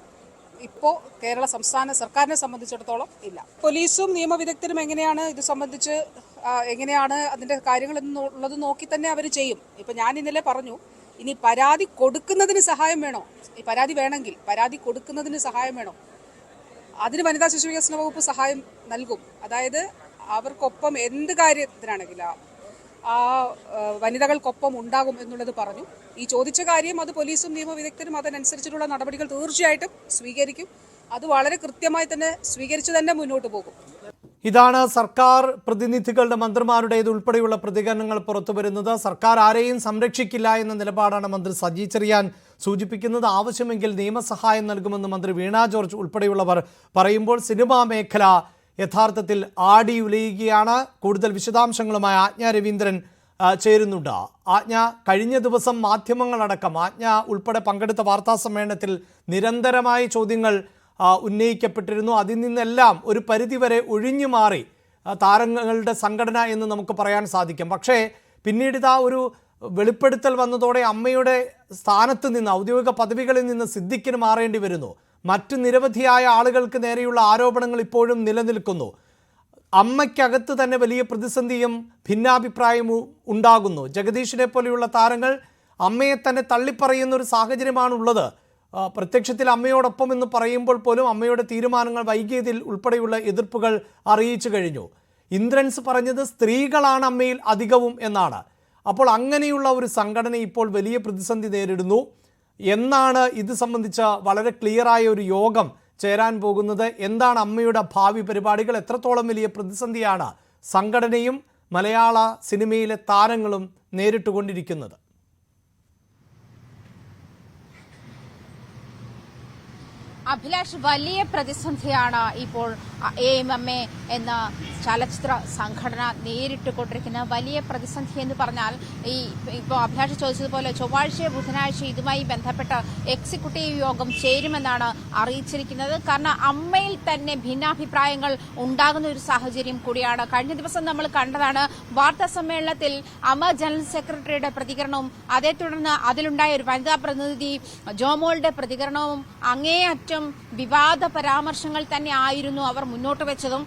ഇപ്പോൾ കേരള സംസ്ഥാന സർക്കാരിനെ സംബന്ധിച്ചിടത്തോളം ഇല്ല. പോലീസും നിയമവിദഗ്ധരും എങ്ങനെയാണ് ഇത് സംബന്ധിച്ച് എങ്ങനെയാണ് അതിന്റെ കാര്യങ്ങൾ എന്നുള്ളത് നോക്കി തന്നെ അവർ ചെയ്യും. ഇപ്പൊ ഞാൻ ഇന്നലെ പറഞ്ഞു, ഇനി പരാതി കൊടുക്കുന്നതിന് സഹായം വേണോ? ഈ പരാതി വേണമെങ്കിൽ പരാതി കൊടുക്കുന്നതിന് സഹായം വേണോ? അതിന് വനിതാ ശിശു വികസന വകുപ്പ് സഹായം നൽകും. അതായത് അവർക്കൊപ്പം എന്ത് കാര്യത്തിനാണെങ്കിലും ആ വനിതകൾക്കൊപ്പം ഉണ്ടാകും എന്നുള്ളത് പറഞ്ഞു. ഈ ചോദിച്ച കാര്യം അത് പോലീസും നിയമവിദഗ്ധരും അതിനനുസരിച്ചിട്ടുള്ള നടപടികൾ തീർച്ചയായിട്ടും സ്വീകരിക്കും. അത് വളരെ കൃത്യമായി തന്നെ സ്വീകരിച്ചു തന്നെ മുന്നോട്ട് പോകും. ഇതാണ് സർക്കാർ പ്രതിനിധികളുടെ മന്ത്രിമാരുടേത് ഉൾപ്പെടെയുള്ള പ്രതികരണങ്ങൾ പുറത്തുവരുന്നത്. സർക്കാർ ആരെയും സംരക്ഷിക്കില്ല എന്ന നിലപാടാണ് മന്ത്രി സജി ചെറിയാൻ സൂചിപ്പിക്കുന്നത്. ആവശ്യമെങ്കിൽ നിയമസഹായം നൽകുമെന്ന് മന്ത്രി വീണ ജോർജ് ഉൾപ്പെടെയുള്ളവർ പറയുമ്പോൾ സിനിമാ മേഖല യഥാർത്ഥത്തിൽ ആടി ഉലയുകയാണ്. കൂടുതൽ വിശദാംശങ്ങളുമായി ആജ്ഞ രവീന്ദ്രൻ ചേരുന്നുണ്ട്. ആജ്ഞ, കഴിഞ്ഞ ദിവസം മാധ്യമങ്ങളടക്കം ആജ്ഞ ഉൾപ്പെടെ പങ്കെടുത്ത വാർത്താ സമ്മേളനത്തിൽ നിരന്തരമായ ചോദ്യങ്ങൾ ഉന്നയിക്കപ്പെട്ടിരുന്നു. അതിൽ നിന്നെല്ലാം ഒരു പരിധിവരെ ഒഴിഞ്ഞു മാറി താരങ്ങളുടെ സംഘടന എന്ന് നമുക്ക് പറയാൻ സാധിക്കും. പക്ഷേ പിന്നീട് ഇതാ ഒരു വെളിപ്പെടുത്തൽ വന്നതോടെ അമ്മയുടെ സ്ഥാനത്ത് നിന്ന്, ഔദ്യോഗിക പദവികളിൽ നിന്ന് സിദ്ദിഖിന് മാറേണ്ടി വരുന്നു. മറ്റ് നിരവധിയായ ആളുകൾക്ക് നേരെയുള്ള ആരോപണങ്ങൾ ഇപ്പോഴും നിലനിൽക്കുന്നു. അമ്മയ്ക്കകത്ത് തന്നെ വലിയ പ്രതിസന്ധിയും ഭിന്നാഭിപ്രായവും ഉണ്ടാകുന്നു. ജഗദീഷിനെ പോലെയുള്ള താരങ്ങൾ അമ്മയെ തന്നെ തള്ളിപ്പറയുന്ന ഒരു സാഹചര്യമാണുള്ളത്. പ്രത്യക്ഷത്തിൽ അമ്മയോടൊപ്പം എന്ന് പറയുമ്പോൾ പോലും അമ്മയുടെ തീരുമാനങ്ങൾ വൈകിയതിൽ ഉൾപ്പെടെയുള്ള എതിർപ്പുകൾ അറിയിച്ചു കഴിഞ്ഞു. ഇന്ദ്രൻസ് പറഞ്ഞത് സ്ത്രീകളാണ് അമ്മയിൽ അധികവും എന്നാണ്. അപ്പോൾ അങ്ങനെയുള്ള ഒരു സംഘടന ഇപ്പോൾ വലിയ പ്രതിസന്ധി നേരിടുന്നു. എന്നാണ് ഇത് സംബന്ധിച്ച വളരെ ക്ലിയറായ ഒരു യോഗം ചേരാൻ പോകുന്നത്? എന്താണ് അമ്മയുടെ ഭാവി പരിപാടികൾ? എത്രത്തോളം വലിയ പ്രതിസന്ധിയാണ് സംഘടനയും മലയാള സിനിമയിലെ താരങ്ങളും നേരിട്ടുകൊണ്ടിരിക്കുന്നത്? അഭിലാഷ്, വലിയ പ്രതിസന്ധിയാണ് ഇപ്പോൾ AMMA എന്ന ചലച്ചിത്ര സംഘടന നേരിട്ട് കൊണ്ടിരിക്കുന്ന വലിയ പ്രതിസന്ധി എന്ന് പറഞ്ഞാൽ ഇപ്പോൾ അഭിലാഷ് ചോദിച്ചതുപോലെ ചൊവ്വാഴ്ച ബുധനാഴ്ച ഇതുമായി ബന്ധപ്പെട്ട് എക്സിക്യൂട്ടീവ് യോഗം ചേരുമെന്നാണ് അറിയിച്ചിരിക്കുന്നത്. കാരണം അമ്മയിൽ തന്നെ ഭിന്നാഭിപ്രായങ്ങൾ ഉണ്ടാകുന്ന ഒരു സാഹചര്യം കൂടിയാണ്. കഴിഞ്ഞ ദിവസം നമ്മൾ കണ്ടതാണ് വാർത്താ സമ്മേളനത്തിൽ അമ്മ ജനറൽ സെക്രട്ടറിയുടെ പ്രതികരണവും അതേ തുടർന്ന് അതിലുണ്ടായ ഒരു വനിതാ പ്രതിനിധി ജോമോളുടെ പ്രതികരണവും അങ്ങേയറ്റം വിവാദ പരാമർശങ്ങൾ തന്നെ ആയിരുന്നു അവർ മുന്നോട്ട് വെച്ചതും.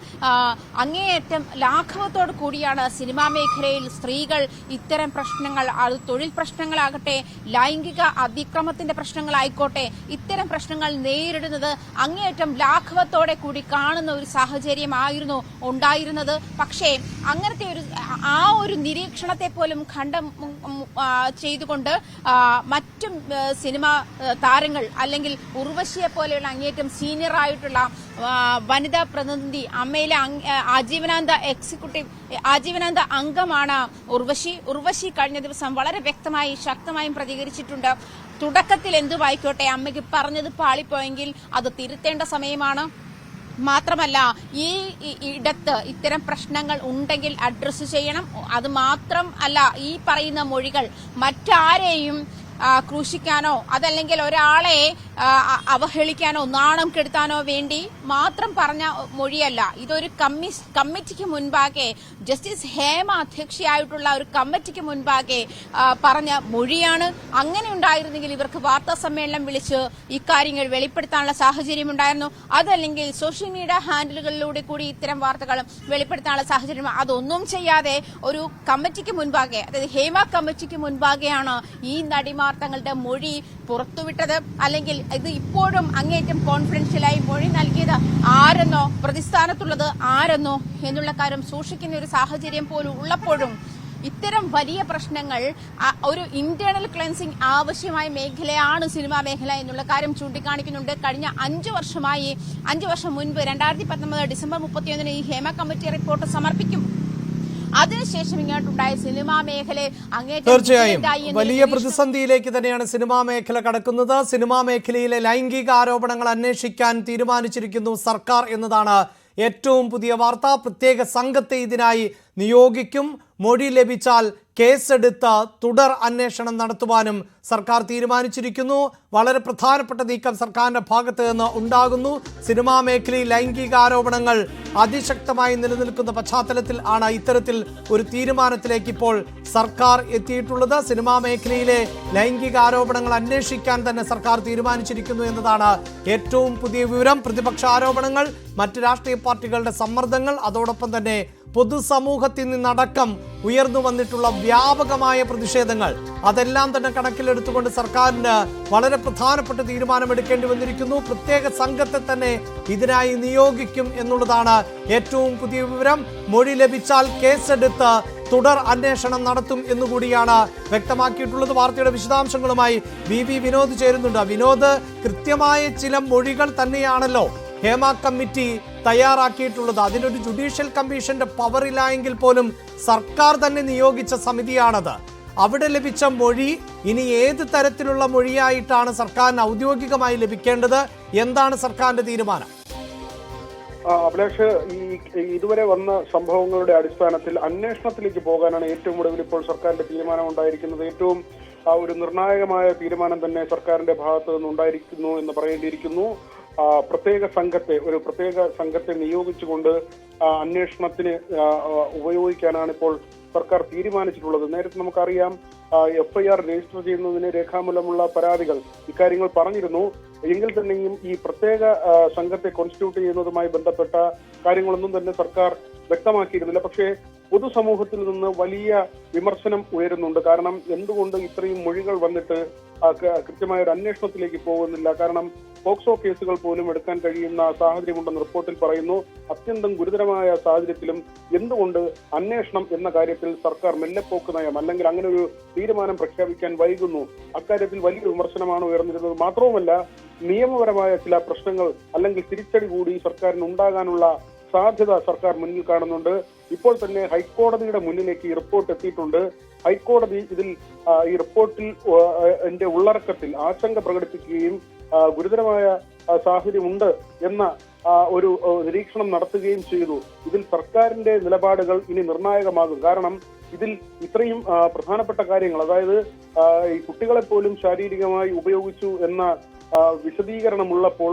അങ്ങേയറ്റം ലാഘവത്തോടു കൂടിയാണ് സിനിമാ മേഖലയിൽ സ്ത്രീകൾ ഇത്തരം പ്രശ്നങ്ങൾ, അത് തൊഴിൽ പ്രശ്നങ്ങളാകട്ടെ ലൈംഗിക അതിക്രമത്തിന്റെ പ്രശ്നങ്ങളായിക്കോട്ടെ, ഇത്തരം പ്രശ്നങ്ങൾ നേരിടുന്നത് അങ്ങേയറ്റം ലാഘവത്തോടെ കൂടി കാണുന്ന ഒരു സാഹചര്യമായിരുന്നു ഉണ്ടായിരുന്നത്. പക്ഷേ അങ്ങനത്തെ ഒരു നിരീക്ഷണത്തെ പോലും ഖണ്ഡം ചെയ്തുകൊണ്ട് മറ്റും സിനിമാ താരങ്ങൾ അല്ലെങ്കിൽ ഉർവശിയെ പോലെയുള്ള അങ്ങേയറ്റം സീനിയർ ആയിട്ടുള്ള വനിതാ പ്രതിനിധി അമ്മയിലെ ആജീവനാന്ത അംഗമാണ് ഉർവശി കഴിഞ്ഞ ദിവസം വളരെ വ്യക്തമായി ശക്തമായും പ്രതികരിച്ചിട്ടുണ്ട്. തുടക്കത്തിൽ എന്തുവായിക്കോട്ടെ അമ്മയ്ക്ക് പറഞ്ഞത് പാളിപ്പോയെങ്കിൽ അത് തിരുത്തേണ്ട സമയമാണ്. മാത്രമല്ല ഈ ഇടത്ത് ഇത്തരം പ്രശ്നങ്ങൾ ഉണ്ടെങ്കിൽ അഡ്രസ്സ് ചെയ്യണം. അത് മാത്രം അല്ല, ഈ പറയുന്ന മൊഴികൾ മറ്റാരെയും ക്രൂശിക്കാനോ അതല്ലെങ്കിൽ ഒരാളെ അവഹേളിക്കാനോ നാണം കെടുത്താനോ വേണ്ടി മാത്രം പറഞ്ഞ മൊഴിയല്ല. ഇതൊരു കമ്മിറ്റിക്ക് മുൻപാകെ ജസ്റ്റിസ് ഹേമ അധ്യക്ഷയായിട്ടുള്ള ഒരു കമ്മിറ്റിക്ക് മുൻപാകെ പറഞ്ഞ മൊഴിയാണ്. അങ്ങനെ ഉണ്ടായിരുന്നെങ്കിൽ ഇവർക്ക് വാർത്താ സമ്മേളനം വിളിച്ച് ഇക്കാര്യങ്ങൾ വെളിപ്പെടുത്താനുള്ള സാഹചര്യം ഉണ്ടായിരുന്നു. അതല്ലെങ്കിൽ സോഷ്യൽ മീഡിയ ഹാൻഡിലുകളിലൂടെ കൂടി ഇത്തരം വാർത്തകൾ വെളിപ്പെടുത്താനുള്ള സാഹചര്യം, അതൊന്നും ചെയ്യാതെ ഒരു കമ്മിറ്റിക്ക് മുൻപാകെ, അതായത് ഹേമ കമ്മിറ്റിക്ക് മുൻപാകെയാണ് ഈ നടിമാർ തങ്ങളുടെ മൊഴി പുറത്തുവിട്ടത്. അല്ലെങ്കിൽ ഇത് ഇപ്പോഴും അങ്ങേയറ്റം കോൺഫിഡൻഷ്യലായി മൊഴി നൽകിയത് ആരെന്നോ പ്രതിസ്ഥാനത്തുള്ളത് ആരെന്നോ എന്നുള്ള കാര്യം സൂക്ഷിക്കുന്ന ഒരു സാഹചര്യം പോലും ഉള്ളപ്പോഴും ഇത്തരം വലിയ പ്രശ്നങ്ങൾ ഒരു ഇന്റേണൽ ക്ലെൻസിംഗ് ആവശ്യമായ മേഖലയാണ് സിനിമാ മേഖല എന്നുള്ള കാര്യം ചൂണ്ടിക്കാണിക്കുന്നുണ്ട്. കഴിഞ്ഞ 5 വർഷം മുൻപ് 2019 ഡിസംബർ 31 ഈ ഹേമ കമ്മിറ്റി റിപ്പോർട്ട് സമർപ്പിക്കും. അതിനുശേഷം ഇങ്ങോട്ടുണ്ടായ സിനിമാ മേഖല തീർച്ചയായും വലിയ പ്രതിസന്ധിയിലേക്ക് തന്നെയാണ് സിനിമാ മേഖല കടക്കുന്നത്. സിനിമാ മേഖലയിലെ ലൈംഗിക ആരോപണങ്ങൾ അന്വേഷിക്കാൻ തീരുമാനിച്ചിരിക്കുന്നു സർക്കാർ എന്നതാണ് ഏറ്റവും പുതിയ വാർത്ത. പ്രത്യേക സംഘത്തെ ഇതിനായി നിയോഗിക്കും. മൊഴി ലഭിച്ചാൽ കേസെടുത്ത് തുടർ അന്വേഷണം നടത്തുവാനും സർക്കാർ തീരുമാനിച്ചിരിക്കുന്നു. വളരെ പ്രധാനപ്പെട്ട നീക്കം സർക്കാരിന്റെ ഭാഗത്ത് നിന്ന് ഉണ്ടാകുന്നു. സിനിമാ മേഖലയിൽ ലൈംഗിക ആരോപണങ്ങൾ അതിശക്തമായി നിലനിൽക്കുന്ന പശ്ചാത്തലത്തിൽ ആണ് ഇത്തരത്തിൽ ഒരു തീരുമാനത്തിലേക്ക് ഇപ്പോൾ സർക്കാർ എത്തിയിട്ടുള്ളത്. സിനിമാ മേഖലയിലെ ലൈംഗിക ആരോപണങ്ങൾ അന്വേഷിക്കാൻ തന്നെ സർക്കാർ തീരുമാനിച്ചിരിക്കുന്നു എന്നതാണ് ഏറ്റവും പുതിയ വിവരം. പ്രതിപക്ഷ ആരോപണങ്ങൾ, മറ്റ് രാഷ്ട്രീയ പാർട്ടികളുടെ സമ്മർദ്ദങ്ങൾ, അതോടൊപ്പം തന്നെ പൊതുസമൂഹത്തിൽ നിന്നടക്കം ഉയർന്നു വന്നിട്ടുള്ള വ്യാപകമായ പ്രതിഷേധങ്ങൾ, അതെല്ലാം തന്നെ കണക്കിലെടുത്തുകൊണ്ട് സർക്കാരിന് വളരെ പ്രധാനപ്പെട്ട തീരുമാനമെടുക്കേണ്ടി വന്നിരിക്കുന്നു. പ്രത്യേക സംഘത്തെ തന്നെ ഇതിനായി നിയോഗിക്കും എന്നുള്ളതാണ് ഏറ്റവും പുതിയ വിവരം. മൊഴി ലഭിച്ചാൽ കേസെടുത്ത് തുടർ അന്വേഷണം നടത്തും എന്നുകൂടിയാണ് വ്യക്തമാക്കിയിട്ടുള്ളത്. വാർത്തയുടെ വിശദാംശങ്ങളുമായി വി വിനോദ് ചേരുന്നുണ്ട്. വിനോദ്, കൃത്യമായ ചില മൊഴികൾ തന്നെയാണല്ലോ ഹേമ കമ്മിറ്റി തയ്യാറാക്കിയിട്ടുള്ളത്. അതിനൊരു ജുഡീഷ്യൽ കമ്മീഷന്റെ പവറില്ല എങ്കിൽ പോലും സർക്കാർ തന്നെ നിയോഗിച്ച സമിതിയാണത്. അവിടെ ലഭിച്ച മൊഴി ഇനി ഏത് തരത്തിലുള്ള മൊഴിയായിട്ടാണ് സർക്കാരിന് ഔദ്യോഗികമായി ലഭിക്കേണ്ടത്? എന്താണ് സർക്കാരിന്റെ തീരുമാനം? അഭിലാഷ്, ഇതുവരെ വന്ന സംഭവങ്ങളുടെ അടിസ്ഥാനത്തിൽ അന്വേഷണത്തിലേക്ക് പോകാനാണ് ഏറ്റവും ഒടുവിൽ ഇപ്പോൾ സർക്കാരിന്റെ തീരുമാനം ഉണ്ടായിരിക്കുന്നത്. ഏറ്റവും ഒരു നിർണായകമായ തീരുമാനം തന്നെ സർക്കാരിന്റെ ഭാഗത്ത് നിന്നുണ്ടായിരിക്കുന്നു എന്ന് പറയേണ്ടിയിരിക്കുന്നു. ഒരു പ്രത്യേക സംഘത്തെ നിയോഗിച്ചുകൊണ്ട് അന്വേഷണത്തിന് ഉപയോഗിക്കാനാണ് ഇപ്പോൾ സർക്കാർ തീരുമാനിച്ചിട്ടുള്ളത്. നേരത്തെ നമുക്കറിയാം FIR രജിസ്റ്റർ ചെയ്യുന്നതിന് രേഖാമൂലമുള്ള പരാതികൾ ഇക്കാര്യങ്ങൾ പറഞ്ഞിരുന്നു. എങ്കിൽ തന്നെയും ഈ പ്രത്യേക സംഘത്തെ കോൺസ്റ്റിറ്റ്യൂട്ട് ചെയ്യുന്നതുമായി ബന്ധപ്പെട്ട കാര്യങ്ങളൊന്നും തന്നെ സർക്കാർ വ്യക്തമാക്കിയിരുന്നില്ല. പക്ഷേ പൊതുസമൂഹത്തിൽ നിന്ന് വലിയ വിമർശനം ഉയരുന്നുണ്ട്. കാരണം എന്തുകൊണ്ട് ഇത്രയും മൊഴികൾ വന്നിട്ട് കൃത്യമായ ഒരു അന്വേഷണത്തിലേക്ക് പോകുന്നില്ല? കാരണം പോക്സോ കേസുകൾ പോലും എടുക്കാൻ കഴിയുന്ന സാഹചര്യമുണ്ടെന്ന് റിപ്പോർട്ടിൽ പറയുന്നു. അത്യന്തം ഗുരുതരമായ സാഹചര്യത്തിലും എന്തുകൊണ്ട് അന്വേഷണം എന്ന കാര്യത്തിൽ സർക്കാർ മെല്ലെപ്പോക്ക് നയം അല്ലെങ്കിൽ അങ്ങനെ ഒരു തീരുമാനം പ്രഖ്യാപിക്കാൻ വൈകുന്നു? അക്കാര്യത്തിൽ വലിയ വിമർശനമാണ് ഉയർന്നിരുന്നത്. മാത്രവുമല്ല, നിയമപരമായ ചില പ്രശ്നങ്ങൾ അല്ലെങ്കിൽ തിരിച്ചടി കൂടി സർക്കാരിന് ഉണ്ടാകാനുള്ള സാധ്യത സർക്കാർ മുന്നിൽ കാണുന്നുണ്ട്. ഇപ്പോൾ തന്നെ ഹൈക്കോടതിയുടെ മുന്നിലേക്ക് ഈ റിപ്പോർട്ട് എത്തിയിട്ടുണ്ട്. ഹൈക്കോടതി ഈ റിപ്പോർട്ടിൽ ഉള്ളടക്കത്തിൽ ആശങ്ക പ്രകടിപ്പിക്കുകയും ഗുരുതരമായ സാഹചര്യമുണ്ട് എന്ന ഒരു നിരീക്ഷണം നടത്തുകയും ചെയ്തു. ഇതിൽ സർക്കാരിന്റെ നിലപാടുകൾ ഇനി നിർണായകമാകും. കാരണം ഇതിൽ ഇത്രയും പ്രധാനപ്പെട്ട കാര്യങ്ങൾ, അതായത് ഈ കുട്ടികളെ പോലും ശാരീരികമായി ഉപയോഗിച്ചു എന്ന വിശദീകരണമുള്ളപ്പോൾ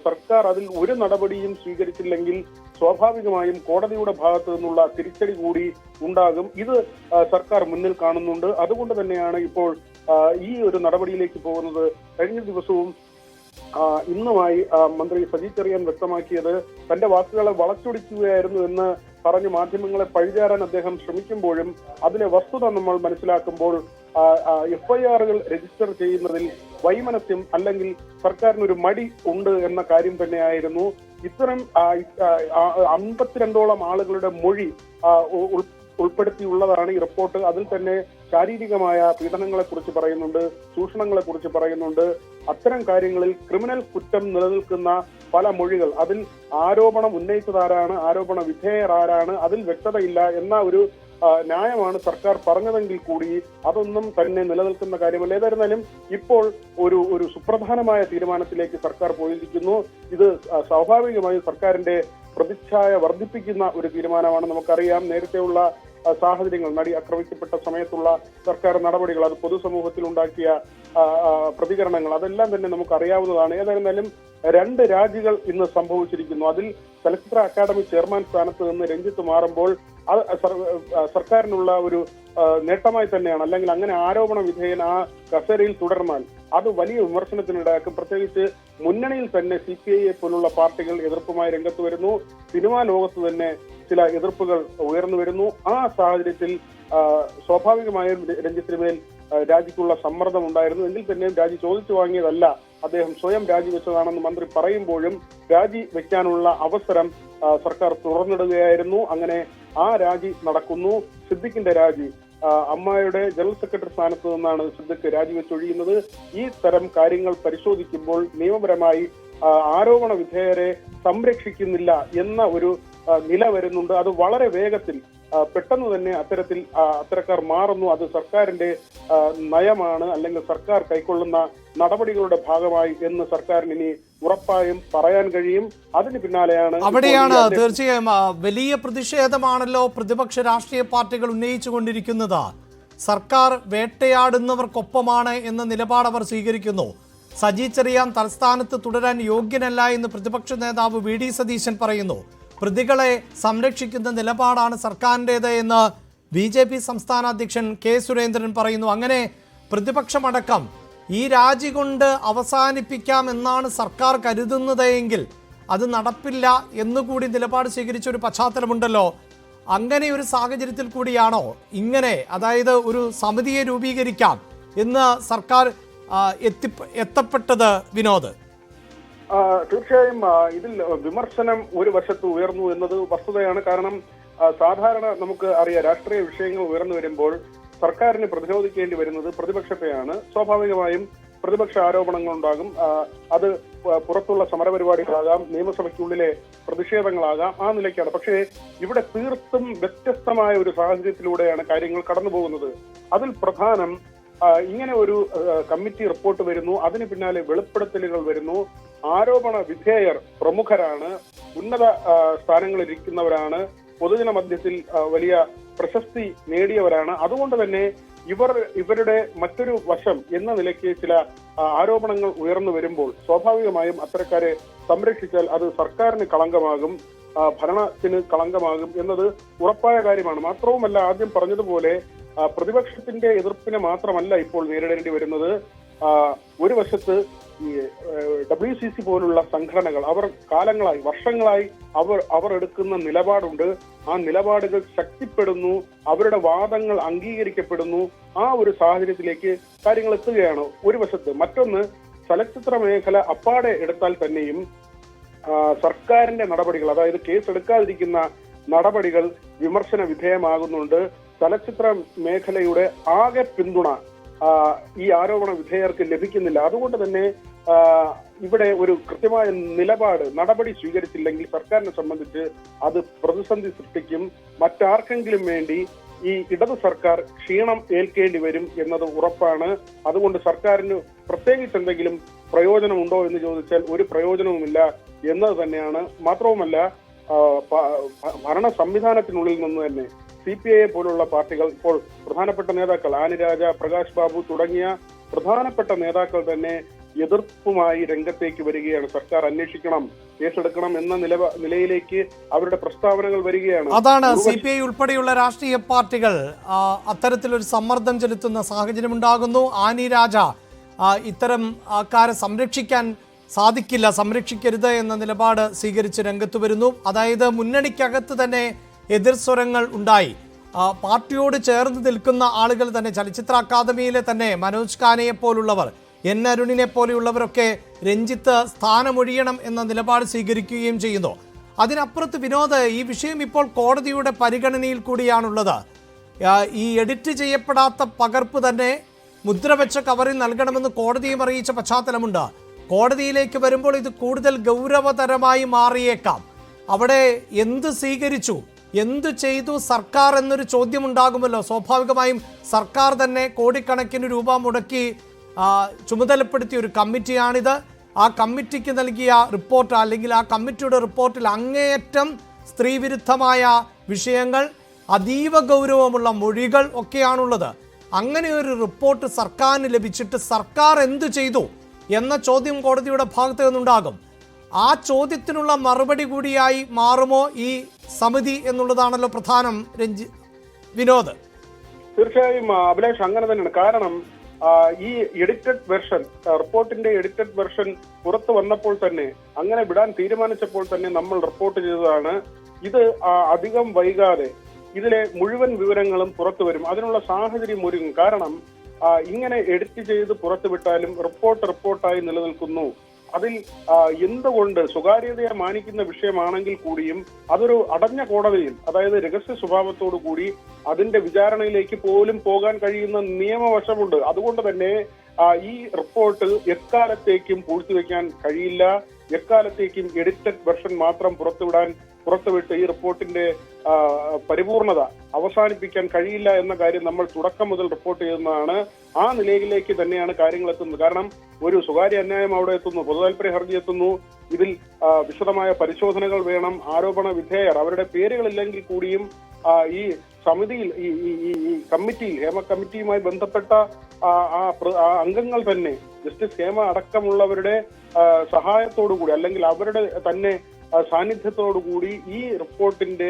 സർക്കാർ അതിൽ ഒരു നടപടിയും സ്വീകരിച്ചില്ലെങ്കിൽ സ്വാഭാവികമായും കോടതിയുടെ ഭാഗത്തു നിന്നുള്ള തിരിച്ചടി കൂടി ഉണ്ടാകും. ഇത് സർക്കാർ മുന്നിൽ കാണുന്നുണ്ട്. അതുകൊണ്ട് തന്നെയാണ് ഇപ്പോൾ ഈ ഒരു നടപടിയിലേക്ക് പോകുന്നത്. കഴിഞ്ഞ ദിവസവും ഇന്നുമായി മന്ത്രി സജി ചെറിയാൻ വ്യക്തമാക്കിയത് തന്റെ വാക്കുകളെ വളച്ചൊടിക്കുകയായിരുന്നു എന്ന് പറഞ്ഞ് മാധ്യമങ്ങളെ പഴിചാരാൻ അദ്ദേഹം ശ്രമിക്കുമ്പോഴും അതിലെ വസ്തുത നമ്മൾ മനസ്സിലാക്കുമ്പോൾ FIR-കൾ രജിസ്റ്റർ ചെയ്യുന്നതിൽ വൈമനസ്യം അല്ലെങ്കിൽ സർക്കാരിനൊരു മടി ഉണ്ട് എന്ന കാര്യം തന്നെയായിരുന്നു. ഇത്തരം 52ഓളം ആളുകളുടെ മൊഴി ഉൾപ്പെടുത്തിയുള്ളതാണ് ഈ റിപ്പോർട്ട്. അതിൽ തന്നെ ശാരീരികമായ പീഡനങ്ങളെ കുറിച്ച് പറയുന്നുണ്ട്, ചൂഷണങ്ങളെ കുറിച്ച് പറയുന്നുണ്ട്. അത്തരം കാര്യങ്ങളിൽ ക്രിമിനൽ കുറ്റം നിലനിൽക്കുന്ന പല മൊഴികൾ, അതിൽ ആരോപണം ഉന്നയിച്ചതാരാണ്, ആരോപണ വിധേയർ ആരാണ്, അതിൽ വ്യക്തതയില്ല എന്ന ഒരു ന്യായമാണ് സർക്കാർ പറഞ്ഞതെങ്കിൽ കൂടി അതൊന്നും തന്നെ നിലനിൽക്കുന്ന കാര്യമല്ല. ഏതായിരുന്നാലും ഇപ്പോൾ ഒരു സുപ്രധാനമായ തീരുമാനത്തിലേക്ക് സർക്കാർ പോയിരിക്കുന്നു. ഇത് സ്വാഭാവികമായും സർക്കാരിന്റെ പ്രതിച്ഛായ വർദ്ധിപ്പിക്കുന്ന ഒരു തീരുമാനമാണ്. നമുക്കറിയാം നേരത്തെയുള്ള സാഹചര്യങ്ങൾ, നടി ആക്രമിക്കപ്പെട്ട സമയത്തുള്ള സർക്കാർ നടപടികൾ, അത് പൊതുസമൂഹത്തിൽ ഉണ്ടാക്കിയ പ്രതികരണങ്ങൾ, അതെല്ലാം തന്നെ നമുക്ക് അറിയാവുന്നതാണ്. ഏതായിരുന്നാലും 2 രാജികൾ ഇന്ന് സംഭവിച്ചിരിക്കുന്നു. അതിൽ ചലച്ചിത്ര അക്കാദമി ചെയർമാൻ സ്ഥാനത്ത് നിന്ന് രഞ്ജിത്ത് മാറുമ്പോൾ അത് സർക്കാരിനുള്ള ഒരു നേട്ടമായി തന്നെയാണ്. അല്ലെങ്കിൽ അങ്ങനെ ആരോപണ വിധേയൻ ആ കസേരയിൽ തുടർന്നാൽ അത് വലിയ വിമർശനത്തിനിടയാക്കും. പ്രത്യേകിച്ച് മുന്നണിയിൽ തന്നെ CPI പോലുള്ള പാർട്ടികൾ എതിർപ്പുമായി രംഗത്ത് വരുന്നു. സിനിമാ ലോകത്ത് തന്നെ ചില എതിർപ്പുകൾ ഉയർന്നു വരുന്നു. ആ സാഹചര്യത്തിൽ സ്വാഭാവികമായും രഞ്ജിത്തിന് മേൽ രാജിക്കുള്ള സമ്മർദ്ദം ഉണ്ടായിരുന്നു. എങ്കിൽ തന്നെയും രാജി ചോദിച്ചു വാങ്ങിയതല്ല, അദ്ദേഹം സ്വയം രാജിവെച്ചതാണെന്ന് മന്ത്രി പറയുമ്പോഴും രാജി വെക്കാനുള്ള അവസരം സർക്കാർ തുറന്നിടുകയായിരുന്നു. അങ്ങനെ ആ രാജി നടക്കുന്നു. സിദ്ദിഖിന്റെ രാജി, അമ്മായിയുടെ ജനറൽ സെക്രട്ടറി സ്ഥാനത്ത് നിന്നാണ് സിദ്ദിഖ് രാജിവെച്ചൊഴിയുന്നത്. ഈ തരം കാര്യങ്ങൾ പരിശോധിക്കുമ്പോൾ നിയമപരമായി ആരോപണ വിധേയരെ സംരക്ഷിക്കുന്നില്ല എന്ന ഒരു നില വരുന്നുണ്ട്. അത് വളരെ വേഗത്തിൽ പെട്ടെന്ന് തന്നെ അത്തരക്കാർ മാറുന്നു. അത് സർക്കാരിന്റെ നയമാണ്, അല്ലെങ്കിൽ സർക്കാർ കൈക്കൊള്ളുന്ന നടപടികളുടെ ഭാഗമായി എന്ന് സർക്കാരിന് ഇനി ഉറപ്പായും പറയാൻ കഴിയും. അതിന് പിന്നാലെയാണ് അവിടെയാണ് തീർച്ചയായും വലിയ പ്രതിഷേധമാണല്ലോ പ്രതിപക്ഷ രാഷ്ട്രീയ പാർട്ടികൾ ഉന്നയിച്ചുകൊണ്ടിരിക്കുന്നത്. സർക്കാർ വേട്ടയാടുന്നവർക്കൊപ്പമാണ് എന്ന നിലപാട് അവർ സ്വീകരിക്കുന്നു. സജി ചെറിയാൻ തലസ്ഥാനത്ത് തുടരാൻ യോഗ്യനല്ല എന്ന് പ്രതിപക്ഷ നേതാവ് VD സതീശൻ പറയുന്നു. പ്രതികളെ സംരക്ഷിക്കുന്ന നിലപാടാണ് സർക്കാരിൻ്റേത് എന്ന് BJP സംസ്ഥാന അധ്യക്ഷൻ K. സുരേന്ദ്രൻ പറയുന്നു. അങ്ങനെ പ്രതിപക്ഷമടക്കം ഈ രാജി കൊണ്ട് അവസാനിപ്പിക്കാം എന്നാണ് സർക്കാർ കരുതുന്നത് എങ്കിൽ അത് നടപ്പില്ല എന്നുകൂടി നിലപാട് സ്വീകരിച്ച ഒരു പശ്ചാത്തലമുണ്ടല്ലോ. അങ്ങനെ ഒരു സാഹചര്യത്തിൽ കൂടിയാണോ ഇങ്ങനെ, അതായത് ഒരു സമിതിയെ രൂപീകരിക്കാം എന്ന് സർക്കാർ എത്തപ്പെട്ടത്? വിനോദ്, തീർച്ചയായും ഇതിൽ വിമർശനം ഒരു വശത്ത് ഉയർന്നു എന്നത് വസ്തുതയാണ്. കാരണം സാധാരണ നമുക്ക് അറിയാം, രാഷ്ട്രീയ വിഷയങ്ങൾ ഉയർന്നു വരുമ്പോൾ സർക്കാരിന് പ്രതിരോധിക്കേണ്ടി വരുന്നത് പ്രതിപക്ഷത്തെയാണ്. സ്വാഭാവികമായും പ്രതിപക്ഷ ആരോപണങ്ങൾ ഉണ്ടാകും. അത് പുറത്തുള്ള സമരപരിപാടികളാകാം, നിയമസഭയ്ക്കുള്ളിലെ പ്രതിഷേധങ്ങളാകാം, ആ നിലയ്ക്കാണ്. പക്ഷേ ഇവിടെ തീർത്തും വ്യത്യസ്തമായ ഒരു സാഹചര്യത്തിലൂടെയാണ് കാര്യങ്ങൾ കടന്നു പോകുന്നത്. അതിൽ പ്രധാനം ഇങ്ങനെ ഒരു കമ്മിറ്റി റിപ്പോർട്ട് വരുന്നു, അതിന് പിന്നാലെ വെളിപ്പെടുത്തലുകൾ വരുന്നു. ആരോപണ വിധേയർ പ്രമുഖരാണ്, ഉന്നത സ്ഥാനങ്ങളിൽ ഇരിക്കുന്നവരാണ്, പൊതുജന മധ്യത്തിൽ വലിയ പ്രശസ്തി നേടിയവരാണ്. അതുകൊണ്ട് തന്നെ ഇവരുടെ മറ്റൊരു വശം എന്ന നിലയ്ക്ക് ചില ആരോപണങ്ങൾ ഉയർന്നു വരുമ്പോൾ സ്വാഭാവികമായും അത്തരക്കാരെ സംരക്ഷിച്ചാൽ അത് സർക്കാരിന് കളങ്കമാകും, ഭരണത്തിന് കളങ്കമാകും എന്നത് ഉറപ്പായ കാര്യമാണ്. മാത്രവുമല്ല, ആദ്യം പറഞ്ഞതുപോലെ പ്രതിപക്ഷത്തിന്റെ എതിർപ്പിനെ മാത്രമല്ല ഇപ്പോൾ നേരിടേണ്ടി വരുന്നത്. ഒരു വശത്ത് ഈ WCC പോലുള്ള സംഘടനകൾ, അവർ കാലങ്ങളായി, വർഷങ്ങളായി അവർ എടുക്കുന്ന നിലപാടുണ്ട്. ആ നിലപാടുകൾ ശക്തിപ്പെടുന്നു, അവരുടെ വാദങ്ങൾ അംഗീകരിക്കപ്പെടുന്നു. ആ ഒരു സാഹചര്യത്തിലേക്ക് കാര്യങ്ങൾ എത്തുകയാണ് ഒരു വശത്ത്. മറ്റൊന്ന്, ചലച്ചിത്ര മേഖല അപ്പാടെ എടുത്താൽ തന്നെയും സർക്കാരിന്റെ നടപടികൾ, അതായത് കേസ് എടുക്കാതിരിക്കുന്ന നടപടികൾ വിമർശന വിധേയമാകുന്നുണ്ട്. ചലച്ചിത്ര മേഖലയുടെ ആകെ പിന്തുണ ഈ ആരോപണ വിധേയർക്ക് ലഭിക്കുന്നില്ല. അതുകൊണ്ട് തന്നെ ഇവിടെ ഒരു കൃത്യമായ നടപടി സ്വീകരിച്ചില്ലെങ്കിൽ സർക്കാരിനെ സംബന്ധിച്ച് അത് പ്രതിസന്ധി സൃഷ്ടിക്കും. മറ്റാർക്കെങ്കിലും വേണ്ടി ഈ ഇടത് സർക്കാർ ക്ഷീണം ഏൽക്കേണ്ടി വരും എന്നത് ഉറപ്പാണ്. അതുകൊണ്ട് സർക്കാരിന് പ്രത്യേകിച്ച് എന്തെങ്കിലും പ്രയോജനമുണ്ടോ എന്ന് ചോദിച്ചാൽ ഒരു പ്രയോജനവുമില്ല എന്നത് തന്നെയാണ്. മാത്രവുമല്ല, ഭരണ സംവിധാനത്തിനുള്ളിൽ നിന്ന് തന്നെ CPI പോലുള്ള പാർട്ടികൾ ഇപ്പോൾ പ്രധാനപ്പെട്ട നേതാക്കൾ ആനി രാജ, പ്രകാശ് ബാബു തുടങ്ങിയ പ്രധാനപ്പെട്ട നേതാക്കൾ തന്നെ എതിർപ്പുമായി രംഗത്തേക്ക് വരികയാണ്. സർക്കാർ അന്വേഷിക്കണം, കേസെടുക്കണം എന്ന നിലയിലേക്ക് അവരുടെ പ്രസ്താവനകൾ വരികയാണ്. അതാണ് CPI ഉൾപ്പെടെയുള്ള രാഷ്ട്രീയ പാർട്ടികൾ അത്തരത്തിലൊരു സമ്മർദ്ദം ചെലുത്തുന്ന സാഹചര്യം ഉണ്ടാകുന്നു. ആനി രാജ ഇത്തരം ആൾക്കാരെ സംരക്ഷിക്കാൻ സാധിക്കില്ല, സംരക്ഷിക്കരുത് എന്ന നിലപാട് സ്വീകരിച്ച് രംഗത്ത് വരുന്നു. അതായത് മുന്നണിക്കകത്ത് തന്നെ എതിർസ്വരങ്ങൾ ഉണ്ടായി. പാർട്ടിയോട് ചേർന്ന് നിൽക്കുന്ന ആളുകൾ തന്നെ, ചലച്ചിത്ര അക്കാദമിയിലെ തന്നെ മനോജ് ഖാനയെ പോലുള്ളവർ, N. അരുണിനെ പോലെയുള്ളവരൊക്കെ രഞ്ജിത്ത് സ്ഥാനമൊഴിയണം എന്ന നിലപാട് സ്വീകരിക്കുകയും ചെയ്യുന്നു. അതിനപ്പുറത്ത് വിനോദ്, ഈ വിഷയം ഇപ്പോൾ കോടതിയുടെ പരിഗണനയിൽ കൂടിയാണുള്ളത്. ഈ എഡിറ്റ് ചെയ്യപ്പെടാത്ത പകർപ്പ് തന്നെ മുദ്രവെച്ച കവറിൽ നൽകണമെന്ന് കോടതിയും അറിയിച്ച പശ്ചാത്തലമുണ്ട്. കോടതിയിലേക്ക് വരുമ്പോൾ ഇത് കൂടുതൽ ഗൗരവതരമായി മാറിയേക്കാം. അവിടെ എന്ത് സ്വീകരിച്ചു, എന്തു ചെയ്തു സർക്കാർ എന്നൊരു ചോദ്യം ഉണ്ടാകുമല്ലോ. സ്വാഭാവികമായും സർക്കാർ തന്നെ കോടിക്കണക്കിന് രൂപ മുടക്കി ചുമതലപ്പെടുത്തിയ ഒരു കമ്മിറ്റിയാണിത്. ആ കമ്മിറ്റിക്ക് നൽകിയ റിപ്പോർട്ട്, അല്ലെങ്കിൽ ആ കമ്മിറ്റിയുടെ റിപ്പോർട്ടിൽ അങ്ങേയറ്റം സ്ത്രീവിരുദ്ധമായ വിഷയങ്ങൾ, അതീവ ഗൗരവമുള്ള മൊഴികൾ ഒക്കെയാണുള്ളത്. അങ്ങനെ ഒരു റിപ്പോർട്ട് സർക്കാരിന് ലഭിച്ചിട്ട് സർക്കാർ എന്തു ചെയ്തു എന്ന ചോദ്യം കോടതിയുടെ ഭാഗത്ത് നിന്നുണ്ടാകും. ആ ചോദ്യത്തിനുള്ള മറുപടി കൂടിയായി മാറുമോ ഈ സമിതി എന്നുള്ളതാണല്ലോ പ്രധാനം. വിനോദ്, തീർച്ചയായും അഭിലാഷ്, അങ്ങനെ തന്നെയാണ്. കാരണം ഈ എഡിറ്റഡ് വെർഷൻ, റിപ്പോർട്ടിന്റെ എഡിറ്റഡ് വെർഷൻ പുറത്തു വന്നപ്പോൾ തന്നെ, അങ്ങനെ വിടാൻ തീരുമാനിച്ചപ്പോൾ തന്നെ നമ്മൾ റിപ്പോർട്ട് ചെയ്തതാണ്. ഇത് അധികം വൈകാതെ ഇതിലെ മുഴുവൻ വിവരങ്ങളും പുറത്തു വരും, അതിനുള്ള സാഹചര്യം ഒരുങ്ങും. കാരണം ഇങ്ങനെ എഡിറ്റ് ചെയ്ത് പുറത്തുവിട്ടാലും റിപ്പോർട്ടായി നിലനിൽക്കുന്നു. അതിൽ എന്തുകൊണ്ട് സ്വകാര്യതയെ മാനിക്കുന്ന വിഷയമാണെങ്കിൽ കൂടിയും അതൊരു അടഞ്ഞ കോടതിയിൽ, അതായത് രഹസ്യ സ്വഭാവത്തോടു കൂടി അതിന്റെ വിചാരണയിലേക്ക് പോലും പോകാൻ കഴിയുന്ന നിയമവശമുണ്ട്. അതുകൊണ്ട് തന്നെ ഈ റിപ്പോർട്ട് എക്കാലത്തേക്കും പൂഴ്ത്തിവെക്കാൻ കഴിയില്ല. എക്കാലത്തേക്കും എഡിറ്റഡ് വെർഷൻ മാത്രം പുറത്തുവിട്ട് ഈ റിപ്പോർട്ടിന്റെ പരിപൂർണത അവസാനിപ്പിക്കാൻ കഴിയില്ല എന്ന കാര്യം നമ്മൾ തുടക്കം മുതൽ റിപ്പോർട്ട് ചെയ്യുന്നതാണ്. ആ നിലയിലേക്ക് തന്നെയാണ് കാര്യങ്ങൾ എത്തുന്നത്. കാരണം ഒരു സ്വകാര്യ അന്യായം അവിടെ എത്തുന്നു, പൊതുതാൽപര്യ ഹർജി എത്തുന്നു. ഇതിൽ വിശദമായ പരിശോധനകൾ വേണം. ആരോപണ വിധേയർ, അവരുടെ പേരുകളില്ലെങ്കിൽ കൂടിയും ഈ സമിതിയിൽ, ഈ കമ്മിറ്റിയിൽ, ഹേമ കമ്മിറ്റിയുമായി ബന്ധപ്പെട്ട അംഗങ്ങൾ തന്നെ, ജസ്റ്റിസ് ഹേമ അടക്കമുള്ളവരുടെ സഹായത്തോടുകൂടി, അല്ലെങ്കിൽ അവരുടെ തന്നെ സാന്നിധ്യത്തോടുകൂടി ഈ റിപ്പോർട്ടിന്റെ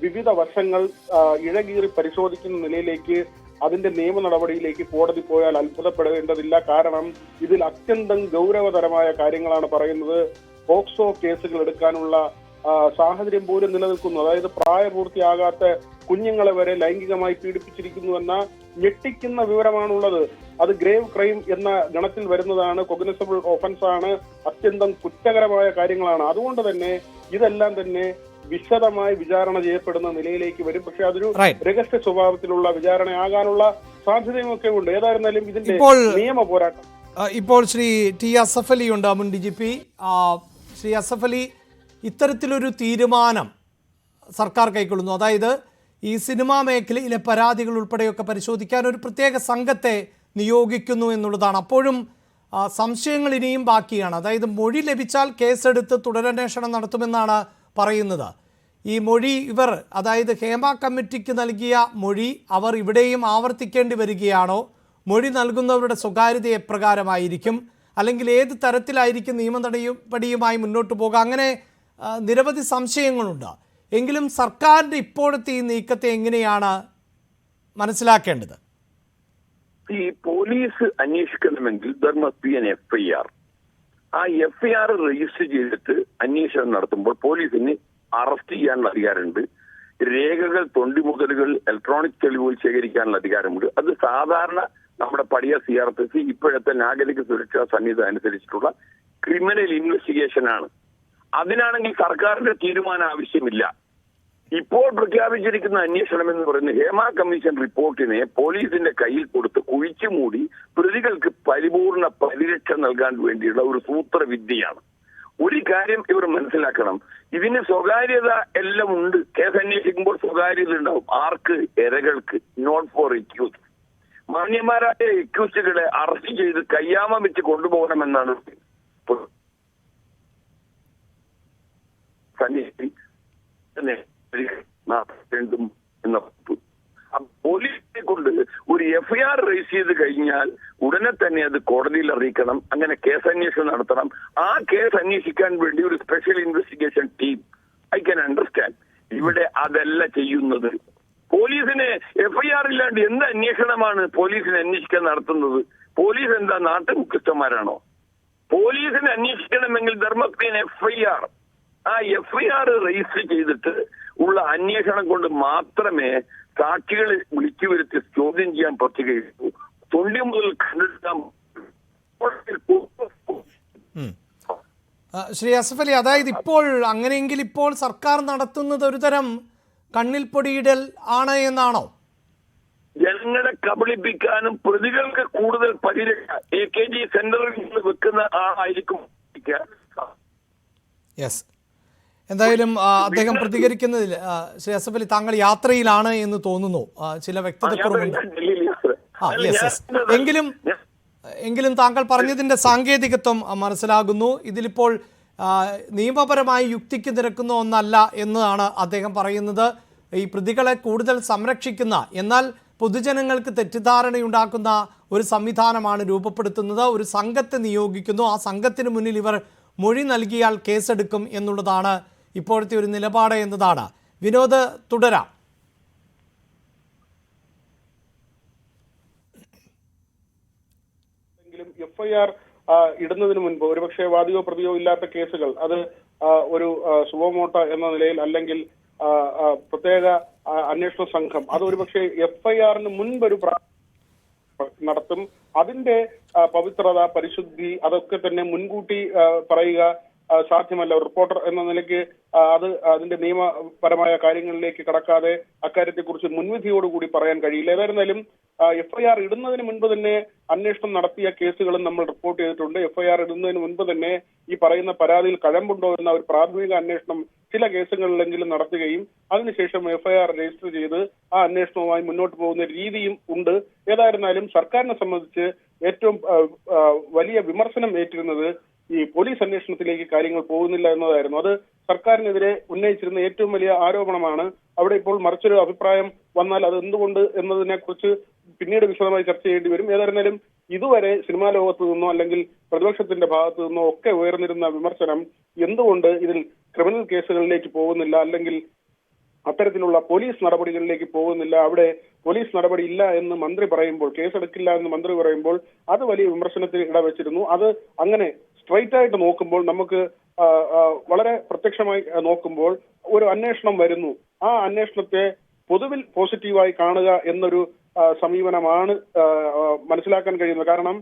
വിവിധ വശങ്ങൾ ഇഴകീറി പരിശോധിക്കുന്ന നിലയിലേക്ക്, അതിന്റെ നിയമ നടപടിയിലേക്ക് കോടതി പോയാൽ അത്ഭുതപ്പെടേണ്ടതില്ല. കാരണം ഇതിൽ അത്യന്തം ഗൗരവതരമായ കാര്യങ്ങളാണ് പറയുന്നത്. പോക്സോ കേസുകൾ എടുക്കാനുള്ള സാഹചര്യം പോലും നിലനിൽക്കുന്നു. അതായത് പ്രായപൂർത്തിയാകാത്ത കുഞ്ഞുങ്ങളെ വരെ ലൈംഗികമായി പീഡിപ്പിച്ചിരിക്കുന്നുവെന്ന ഞെട്ടിക്കുന്ന വിവരമാണുള്ളത്. അത് ഗ്രേവ് ക്രൈം എന്ന ഗണത്തിൽ വരുന്നതാണ്, കൊഗ്നിസബിൾ ഓഫൻസ് ആണ്, അത്യന്തം കുറ്റകരമായ കാര്യങ്ങളാണ്. അതുകൊണ്ട് തന്നെ ഇതെല്ലാം തന്നെ വിശദമായി വിചാരണ ചെയ്യപ്പെടുന്ന നിലയിലേക്ക് വരും. പക്ഷെ അതൊരു രഹസ്യ സ്വഭാവത്തിലുള്ള വിചാരണയാകാനുള്ള സാധ്യതയുമൊക്കെ ഉണ്ട്. ഏതായിരുന്നാലും ഇതിന്റെ നിയമ പോരാട്ടം. ഇപ്പോൾ ശ്രീ T. അസഫ് അലി ഉണ്ട്, മുൻ DGP. ശ്രീ അസഫ് അലി, ഇത്തരത്തിലൊരു തീരുമാനം സർക്കാർ കൈക്കൊള്ളുന്നു, അതായത് ഈ സിനിമാ മേഖലയിലെ പരാതികൾ ഉൾപ്പെടെയൊക്കെ പരിശോധിക്കാൻ ഒരു പ്രത്യേക സംഘത്തെ നിയോഗിക്കുന്നു എന്നുള്ളതാണ്. അപ്പോഴും സംശയങ്ങൾ ഇനിയും ബാക്കിയാണ്. അതായത് മൊഴി ലഭിച്ചാൽ കേസെടുത്ത് തുടരന്വേഷണം നടത്തുമെന്നാണ് പറയുന്നത്. ഈ മൊഴി ഇവർ, അതായത് ഹേമ കമ്മിറ്റിക്ക് നൽകിയ മൊഴി അവർ ഇവിടെയും ആവർത്തിക്കേണ്ടി വരികയാണോ? മൊഴി നൽകുന്നവരുടെ സ്വകാര്യത എപ്രകാരമായിരിക്കും? അല്ലെങ്കിൽ ഏത് തരത്തിലായിരിക്കും നിയമ നടപടിയുമായി മുന്നോട്ട് പോകുക? അങ്ങനെ നിരവധി സംശയങ്ങളുണ്ട്. എങ്കിലും സർക്കാരിന്റെ ഇപ്പോഴത്തെ ഈ നീക്കത്തെ എങ്ങനെയാണ് മനസ്സിലാക്കേണ്ടത്? ഈ പോലീസ് അന്വേഷിക്കണമെങ്കിൽ there must be an FIR. ആ FIR രജിസ്റ്റർ ചെയ്തിട്ട് അന്വേഷണം നടത്തുമ്പോൾ പോലീസിന് അറസ്റ്റ് ചെയ്യാനുള്ള അധികാരമുണ്ട്. രേഖകൾ, തൊണ്ടിമുതലുകൾ, ഇലക്ട്രോണിക് തെളിവുകൾ ശേഖരിക്കാനുള്ള അധികാരമുണ്ട്. അത് സാധാരണ നമ്മുടെ പഴയ CRPC, ഇപ്പോഴത്തെ നാഗരിക സുരക്ഷാ സംഹിത അനുസരിച്ചിട്ടുള്ള ക്രിമിനൽ ഇൻവെസ്റ്റിഗേഷൻ ആണ്. അതിനാണെങ്കിൽ സർക്കാരിന്റെ തീരുമാനം ആവശ്യമില്ല. ഇപ്പോൾ പ്രഖ്യാപിച്ചിരിക്കുന്ന അന്വേഷണം എന്ന് പറയുന്നത് ഹേമ കമ്മീഷൻ റിപ്പോർട്ടിനെ പോലീസിന്റെ കയ്യിൽ കൊടുത്ത് കുഴിച്ചു മൂടി പ്രതികൾക്ക് പരിപൂർണ പരിരക്ഷ നൽകാൻ വേണ്ടിയുള്ള ഒരു സൂത്രവിദ്യയാണ്. ഒരു കാര്യം ഇവർ മനസ്സിലാക്കണം, ഇതിന് സ്വകാര്യത എല്ലാം ഉണ്ട്. കേസ് അന്വേഷിക്കുമ്പോൾ സ്വകാര്യത ഉണ്ടാവും. ആർക്ക്? ഇരകൾക്ക്, നോട്ട് ഫോർ എക്യൂസ്. മാന്യന്മാരായ എക്യൂസുകളെ അറസ്റ്റ് ചെയ്ത് കയ്യാമം വെച്ച് കൊണ്ടുപോകണമെന്നാണ് എന്ന പോലീസിനെ കൊണ്ട് ഒരു എഫ്ഐആർ രജിസ്റ്റർ ചെയ്ത് കഴിഞ്ഞാൽ ഉടനെ തന്നെ അത് കോടതിയിൽ അറിയിക്കണം. അങ്ങനെ കേസ് അന്വേഷണം നടത്തണം. ആ കേസ് അന്വേഷിക്കാൻ വേണ്ടി ഒരു special investigation team, I can understand. ഇവിടെ അതല്ല ചെയ്യുന്നത്. പോലീസിന് എഫ്ഐആർ ഇല്ലാണ്ട് എന്ത് അന്വേഷണമാണ് പോലീസിന് അന്വേഷിക്കാൻ നടത്തുന്നത്? പോലീസ് എന്താ നാട്ടുമുഖ്യസ്ഥന്മാരാണോ? പോലീസിനെ അന്വേഷിക്കണമെങ്കിൽ ധർമ്മപ്പീൻ എഫ്ഐആർ, ആ എഫ്ഐആർ രജിസ്റ്റർ ചെയ്തിട്ട് ഉള്ള അന്വേഷണം കൊണ്ട് മാത്രമേ സാക്ഷികളെ വിളിച്ചു വരുത്തി ചോദ്യം ചെയ്യാൻ പറ്റുകയുള്ളൂ. തൊണ്ടി മുതൽ കണ്ടെത്താൻ. ശ്രീ അസഫ് അലി, അതായത് ഇപ്പോൾ അങ്ങനെയെങ്കിൽ ഇപ്പോൾ സർക്കാർ നടത്തുന്നത് ഒരു തരം കണ്ണിൽ പൊടിയിടൽ ആണ് എന്നാണോ? ജനങ്ങളെ കബളിപ്പിക്കാനും പ്രതികൾക്ക് കൂടുതൽ പരിരക്ഷ AKG സെന്ററിൽ നിന്ന് വെക്കുന്ന ആളായിരിക്കും. യെസ്, എന്തായാലും അദ്ദേഹം പ്രതികരിക്കുന്നതിൽ ശ്രീ അസഫ് അലി, താങ്കൾ യാത്രയിലാണ് എന്ന് തോന്നുന്നു. ചില വ്യക്തതക്കുറവുണ്ട്. എങ്കിലും താങ്കൾ പറഞ്ഞതിന്റെ സാങ്കേതികത്വം മനസ്സിലാകുന്നു. ഇതിലിപ്പോൾ നിയമപരമായി യുക്തിക്ക് നിരക്കുന്ന ഒന്നല്ല എന്നാണ് അദ്ദേഹം പറയുന്നത്. ഈ പ്രതികളെ കൂടുതൽ സംരക്ഷിക്കുന്ന, എന്നാൽ പൊതുജനങ്ങൾക്ക് തെറ്റിദ്ധാരണയുണ്ടാക്കുന്ന ഒരു സംവിധാനമാണ് രൂപപ്പെടുത്തുന്നത്. ഒരു സംഘത്തെ നിയോഗിക്കുന്നു, ആ സംഘത്തിന് മുന്നിൽ ഇവർ മൊഴി നൽകിയാൽ കേസെടുക്കും എന്നുള്ളതാണ് ഇപ്പോഴത്തെ ഒരു നിലപാട് എന്നതാണ്. വിനോദ്, തുടരാം. എഫ്ഐആർ ഇടുന്നതിന് മുൻപ് ഒരുപക്ഷെ വാദിയോ പ്രതിയോ ഇല്ലാത്ത കേസുകൾ അത് ഒരു സുവമോട്ട എന്ന നിലയിൽ അല്ലെങ്കിൽ പ്രത്യേക അന്വേഷണ സംഘം അത് ഒരുപക്ഷെ എഫ്ഐആറിന് മുൻപ് ഒരു നടത്തും. അതിന്റെ പവിത്രത, പരിശുദ്ധി അതൊക്കെ തന്നെ മുൻകൂട്ടി പറയുക സാധ്യമല്ല. റിപ്പോർട്ടർ എന്ന നിലയ്ക്ക് അതിന്റെ നിയമപരമായ കാര്യങ്ങളിലേക്ക് കടക്കാതെ അക്കാര്യത്തെക്കുറിച്ച് മുൻവിധിയോടുകൂടി പറയാൻ കഴിയില്ല. ഏതായിരുന്നാലും എഫ്ഐആർ ഇടുന്നതിന് മുൻപ് തന്നെ അന്വേഷണം നടത്തിയ കേസുകളും നമ്മൾ റിപ്പോർട്ട് ചെയ്തിട്ടുണ്ട്. എഫ്ഐആർ ഇടുന്നതിന് മുൻപ് തന്നെ ഈ പറയുന്ന പരാതിയിൽ കഴമ്പുണ്ടോ എന്ന ഒരു പ്രാഥമിക അന്വേഷണം ചില കേസുകളിലെങ്കിലും നടത്തുകയും അതിനുശേഷം എഫ്ഐആർ രജിസ്റ്റർ ചെയ്ത് ആ അന്വേഷണവുമായി മുന്നോട്ട് പോകുന്ന രീതിയും ഉണ്ട്. ഏതായിരുന്നാലും സർക്കാരിനെ സംബന്ധിച്ച് ഏറ്റവും വലിയ വിമർശനം ഏറ്റിരുന്നത് ഈ പോലീസ് അന്വേഷണത്തിലേക്ക് കാര്യങ്ങൾ പോകുന്നില്ല എന്നതായിരുന്നു. അത് സർക്കാരിനെതിരെ ഉന്നയിച്ചിരുന്ന ഏറ്റവും വലിയ ആരോപണമാണ്. അവിടെ ഇപ്പോൾ മറിച്ചൊരു അഭിപ്രായം വന്നാൽ അത് എന്തുകൊണ്ട് എന്നതിനെ കുറിച്ച് പിന്നീട് വിശദമായി ചർച്ച ചെയ്യേണ്ടി വരും. ഏതായിരുന്നാലും ഇതുവരെ സിനിമാ ലോകത്തു നിന്നോ അല്ലെങ്കിൽ പ്രതിപക്ഷത്തിന്റെ ഭാഗത്തു നിന്നോ ഒക്കെ ഉയർന്നിരുന്ന വിമർശനം എന്തുകൊണ്ട് ഇതിൽ ക്രിമിനൽ കേസുകളിലേക്ക് പോകുന്നില്ല, അല്ലെങ്കിൽ അത്തരത്തിലുള്ള പോലീസ് നടപടികളിലേക്ക് പോകുന്നില്ല, അവിടെ പോലീസ് നടപടി ഇല്ല എന്ന് മന്ത്രി പറയുമ്പോൾ, കേസെടുക്കില്ല എന്ന് മന്ത്രി പറയുമ്പോൾ അത് വലിയ വിമർശനത്തിന് ഇടവെച്ചിരുന്നു. അത് അങ്ങനെ സ്ട്രൈറ്റ് ആയിട്ട് നോക്കുമ്പോൾ നമുക്ക് വളരെ പ്രത്യക്ഷമായി നോക്കുമ്പോൾ ഒരു അന്വേഷണം വരുന്നു, ആ അന്വേഷണത്തെ പൊതുവിൽ പോസിറ്റീവായി കാണുക എന്നൊരു സമീപനമാണ് മനസ്സിലാക്കാൻ കഴിയുന്നത്. കാരണം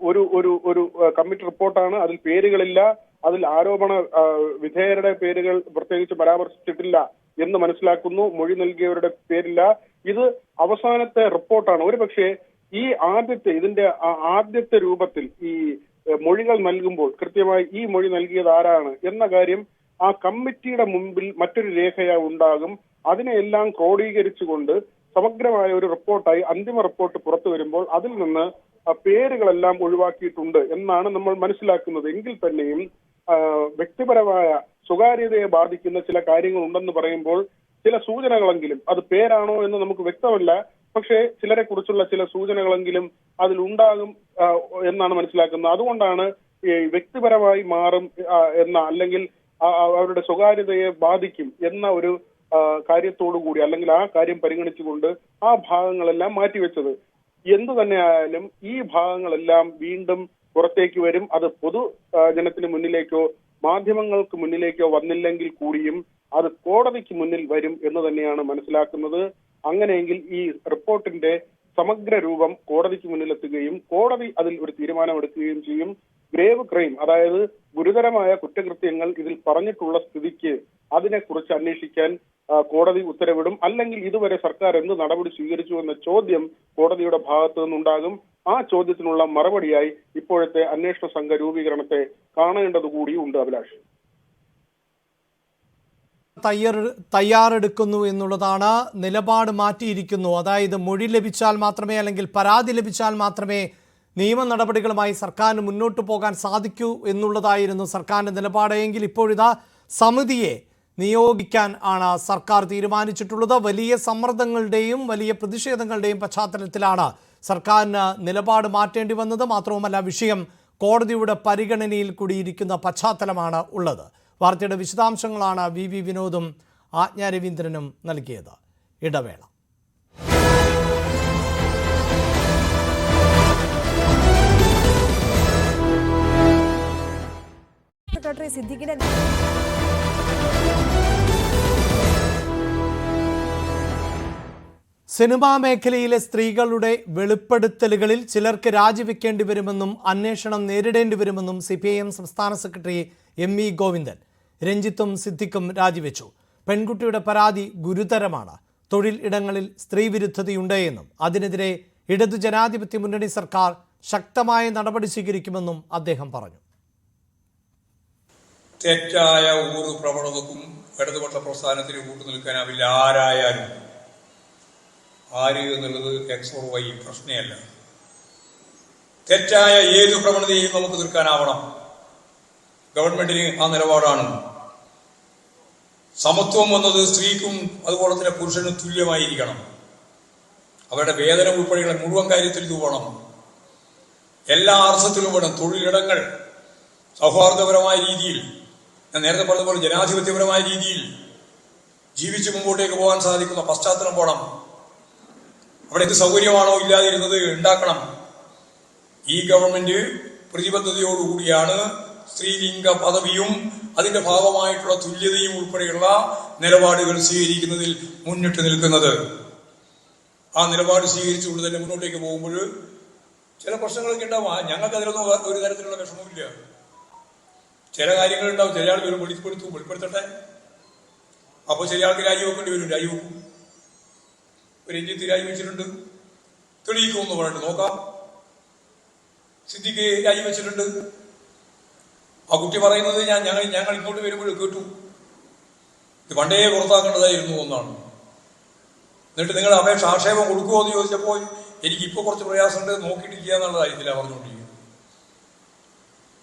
ഒരു ഒരു ഒരു കമ്മിറ്റി റിപ്പോർട്ടാണ്, അതിൽ പേരുകളില്ല, അതിൽ ആരോപണ വിധേയരുടെ പേരുകൾ പ്രത്യേകിച്ച് പരാമർശിച്ചിട്ടില്ല എന്ന് മനസ്സിലാക്കുന്നു, മൊഴി നൽകിയവരുടെ പേരില്ല. ഇത് അവസാനത്തെ റിപ്പോർട്ടാണ്. ഒരുപക്ഷെ ഈ ഇതിന്റെ ആദ്യത്തെ രൂപത്തിൽ ഈ മൊഴികൾ നൽകുമ്പോൾ കൃത്യമായി ഈ മൊഴി നൽകിയത് ആരാണ് എന്ന കാര്യം ആ കമ്മിറ്റിയുടെ മുമ്പിൽ മറ്റൊരു രേഖയായി ഉണ്ടാകും. അതിനെല്ലാം ക്രോഡീകരിച്ചുകൊണ്ട് സമഗ്രമായ ഒരു റിപ്പോർട്ടായി അന്തിമ റിപ്പോർട്ട് പുറത്തു വരുമ്പോൾ അതിൽ നിന്ന് പേരുകളെല്ലാം ഒഴിവാക്കിയിട്ടുണ്ട് എന്നാണ് നമ്മൾ മനസ്സിലാക്കുന്നത്. എങ്കിൽ തന്നെയും വ്യക്തിപരമായ സ്വകാര്യതയെ ബാധിക്കുന്ന ചില കാര്യങ്ങൾ ഉണ്ടെന്ന് പറയുമ്പോൾ ചില സൂചനകളെങ്കിലും, അത് പേരാണോ എന്ന് നമുക്ക് വ്യക്തമല്ല, പക്ഷേ ചിലരെ കുറിച്ചുള്ള ചില സൂചനകളെങ്കിലും അതിലുണ്ടാകും എന്നാണ് മനസ്സിലാക്കുന്നത്. അതുകൊണ്ടാണ് വ്യക്തിപരമായി മാറും എന്ന, അല്ലെങ്കിൽ അവരുടെ സ്വകാര്യതയെ ബാധിക്കും എന്ന ഒരു കാര്യത്തോടുകൂടി, അല്ലെങ്കിൽ ആ കാര്യം പരിഗണിച്ചുകൊണ്ട് ആ ഭാഗങ്ങളെല്ലാം മാറ്റിവെച്ചത്. എന്തു തന്നെയായാലും ഈ ഭാഗങ്ങളെല്ലാം വീണ്ടും പുറത്തേക്ക് വരും. അത് പൊതു ജനത്തിന് മുന്നിലേക്കോ മാധ്യമങ്ങൾക്ക് മുന്നിലേക്കോ വന്നില്ലെങ്കിൽ കൂടിയും അത് കോടതിക്ക് മുന്നിൽ വരും എന്ന് തന്നെയാണ് മനസ്സിലാക്കുന്നത്. അങ്ങനെയെങ്കിൽ ഈ റിപ്പോർട്ടിന്റെ സമഗ്ര രൂപം കോടതിക്ക് മുന്നിലെത്തുകയും കോടതി അതിൽ ഒരു തീരുമാനമെടുക്കുകയും ചെയ്യും. ഗ്രേവ് ക്രൈം, അതായത് ഗുരുതരമായ കുറ്റകൃത്യങ്ങൾ ഇതിൽ പറഞ്ഞിട്ടുള്ള സ്ഥിതിക്ക് അതിനെക്കുറിച്ച് അന്വേഷിക്കാൻ കോടതി ഉത്തരവിടും, അല്ലെങ്കിൽ ഇതുവരെ സർക്കാർ എന്ത് നടപടി സ്വീകരിച്ചു എന്ന ചോദ്യം കോടതിയുടെ ഭാഗത്തു നിന്നുണ്ടാകും. ആ ചോദ്യത്തിനുള്ള മറുപടിയായി ഇപ്പോഴത്തെ അന്വേഷണ സംഘ രൂപീകരണത്തെ കാണേണ്ടതുകൂടി ഉണ്ട്. അഭിലാഷ്, തയ്യാറെടുക്കുന്നു എന്നുള്ളതാണ്. നിലപാട് മാറ്റിയിരിക്കുന്നു. അതായത് മൊഴി ലഭിച്ചാൽ മാത്രമേ, അല്ലെങ്കിൽ പരാതി ലഭിച്ചാൽ മാത്രമേ നിയമ നടപടികളുമായി സർക്കാരിന് മുന്നോട്ട് പോകാൻ സാധിക്കൂ എന്നുള്ളതായിരുന്നു സർക്കാരിൻ്റെ നിലപാട്. എങ്കിൽ ഇപ്പോഴിതാ സമിതിയെ നിയോഗിക്കാൻ ആണ് സർക്കാർ തീരുമാനിച്ചിട്ടുള്ളത്. വലിയ സമ്മർദ്ദങ്ങളുടെയും വലിയ പ്രതിഷേധങ്ങളുടെയും പശ്ചാത്തലത്തിലാണ് സർക്കാരിന് നിലപാട് മാറ്റേണ്ടി വന്നത്. മാത്രവുമല്ല, വിഷയം കോടതിയുടെ പരിഗണനയിൽ കൂടിയിരിക്കുന്ന പശ്ചാത്തലമാണ് ഉള്ളത്. വാർത്തയുടെ വിശദാംശങ്ങളാണ് വി വിനോദും ആജ്ഞ രവീന്ദ്രനും നൽകിയത്. ഇടവേള. സെക്രട്ടറി സിദ്ദിഖിന്റെ സിനിമാ മേഖലയിലെ സ്ത്രീകളുടെ വെളിപ്പെടുത്തലുകളിൽ ചിലർക്ക് രാജിവെക്കേണ്ടി വരുമെന്നും അന്വേഷണം നേരിടേണ്ടി വരുമെന്നും CPIM സംസ്ഥാന സെക്രട്ടറി ME ഗോവിന്ദൻ. രഞ്ജിത്തും സിദ്ദിഖും രാജിവെച്ചു. പെൺകുട്ടിയുടെ പരാതി ഗുരുതരമാണ്. തൊഴിൽ ഇടങ്ങളിൽ സ്ത്രീവിരുദ്ധതയുണ്ട് എന്നും അതിനെതിരെ ഇടതു ജനാധിപത്യ മുന്നണി സർക്കാർ ശക്തമായ നടപടി സ്വീകരിക്കുമെന്നും അദ്ദേഹം പറഞ്ഞു. തെറ്റായ ഒരു പ്രവണതക്കും ഇടതുപക്ഷ പ്രസ്ഥാനത്തിന് കൂട്ടുനിൽക്കാനാവില്ല. ആരായാലും ആര് എന്നുള്ളത് X or Y പ്രശ്നമല്ല. തെറ്റായ ഏത് പ്രവണതയും നമുക്ക് നിൽക്കാനാവണം. ഗവൺമെന്റിന് ആ നിലപാടാണ്. സമത്വം എന്നത് സ്ത്രീക്കും അതുപോലെ തന്നെ പുരുഷനും തുല്യമായിരിക്കണം. അവരുടെ വേതനം ഉൾപ്പെടെയുള്ള മുഴുവൻ കാര്യത്തിൽ ഇത് വേണം. എല്ലാ അർത്ഥത്തിലും വേണം. തൊഴിലിടങ്ങൾ സൗഹാർദ്ദപരമായ രീതിയിൽ, ഞാൻ നേരത്തെ പറഞ്ഞതുപോലെ ജനാധിപത്യപരമായ രീതിയിൽ ജീവിച്ച് മുമ്പോട്ടേക്ക് പോകാൻ സാധിക്കുന്ന പശ്ചാത്തലം വേണം. അവിടെ എന്ത് സൗകര്യമാണോ ഇല്ലാതിരുന്നത് ഉണ്ടാക്കണം. ഈ ഗവൺമെന്റ് പ്രതിബദ്ധതയോടുകൂടിയാണ് സ്ത്രീലിംഗ പദവിയും അതിന്റെ ഭാഗമായിട്ടുള്ള തുല്യതയും ഉൾപ്പെടെയുള്ള നിലപാടുകൾ സ്വീകരിക്കുന്നതിൽ മുന്നിട്ട് നിൽക്കുന്നത്. ആ നിലപാട് സ്വീകരിച്ചുകൊണ്ട് തന്നെ മുന്നോട്ടേക്ക് പോകുമ്പോൾ ചില പ്രശ്നങ്ങളൊക്കെ ഉണ്ടാവും. ഞങ്ങൾക്ക് അതിലൊന്നും ഒരു തരത്തിലുള്ള വിഷമമില്ല. ചില കാര്യങ്ങളുണ്ടാവും. ചില ആൾ വെളിപ്പെടുത്തട്ടെ. അപ്പോൾ ചില ആൾക്ക് രാജിവെക്കേണ്ടി വരും. രാജിവെക്കും. രഞ്ജിത്ത് രാജിവെച്ചിട്ടുണ്ട്. തെളിയിക്കുമെന്ന് പറഞ്ഞിട്ട് നോക്കാം. സിദ്ദിഖ് രാജിവെച്ചിട്ടുണ്ട്. ആ കുട്ടി പറയുന്നത് ഞങ്ങൾ ഇങ്ങോട്ട് വരുമ്പോൾ കേട്ടു, ഇത് പണ്ടേ പുറത്താക്കേണ്ടതായിരുന്നു എന്നാണ്. എന്നിട്ട് നിങ്ങൾ അപേക്ഷ ആക്ഷേപം കൊടുക്കുമോ എന്ന് ചോദിച്ചപ്പോൾ എനിക്കിപ്പോൾ കുറച്ച് പ്രയാസമുണ്ട്, നോക്കിയിട്ടില്ല എന്നുള്ളതായിരുന്നില്ല പറഞ്ഞുകൊണ്ടിരിക്കുന്നത്.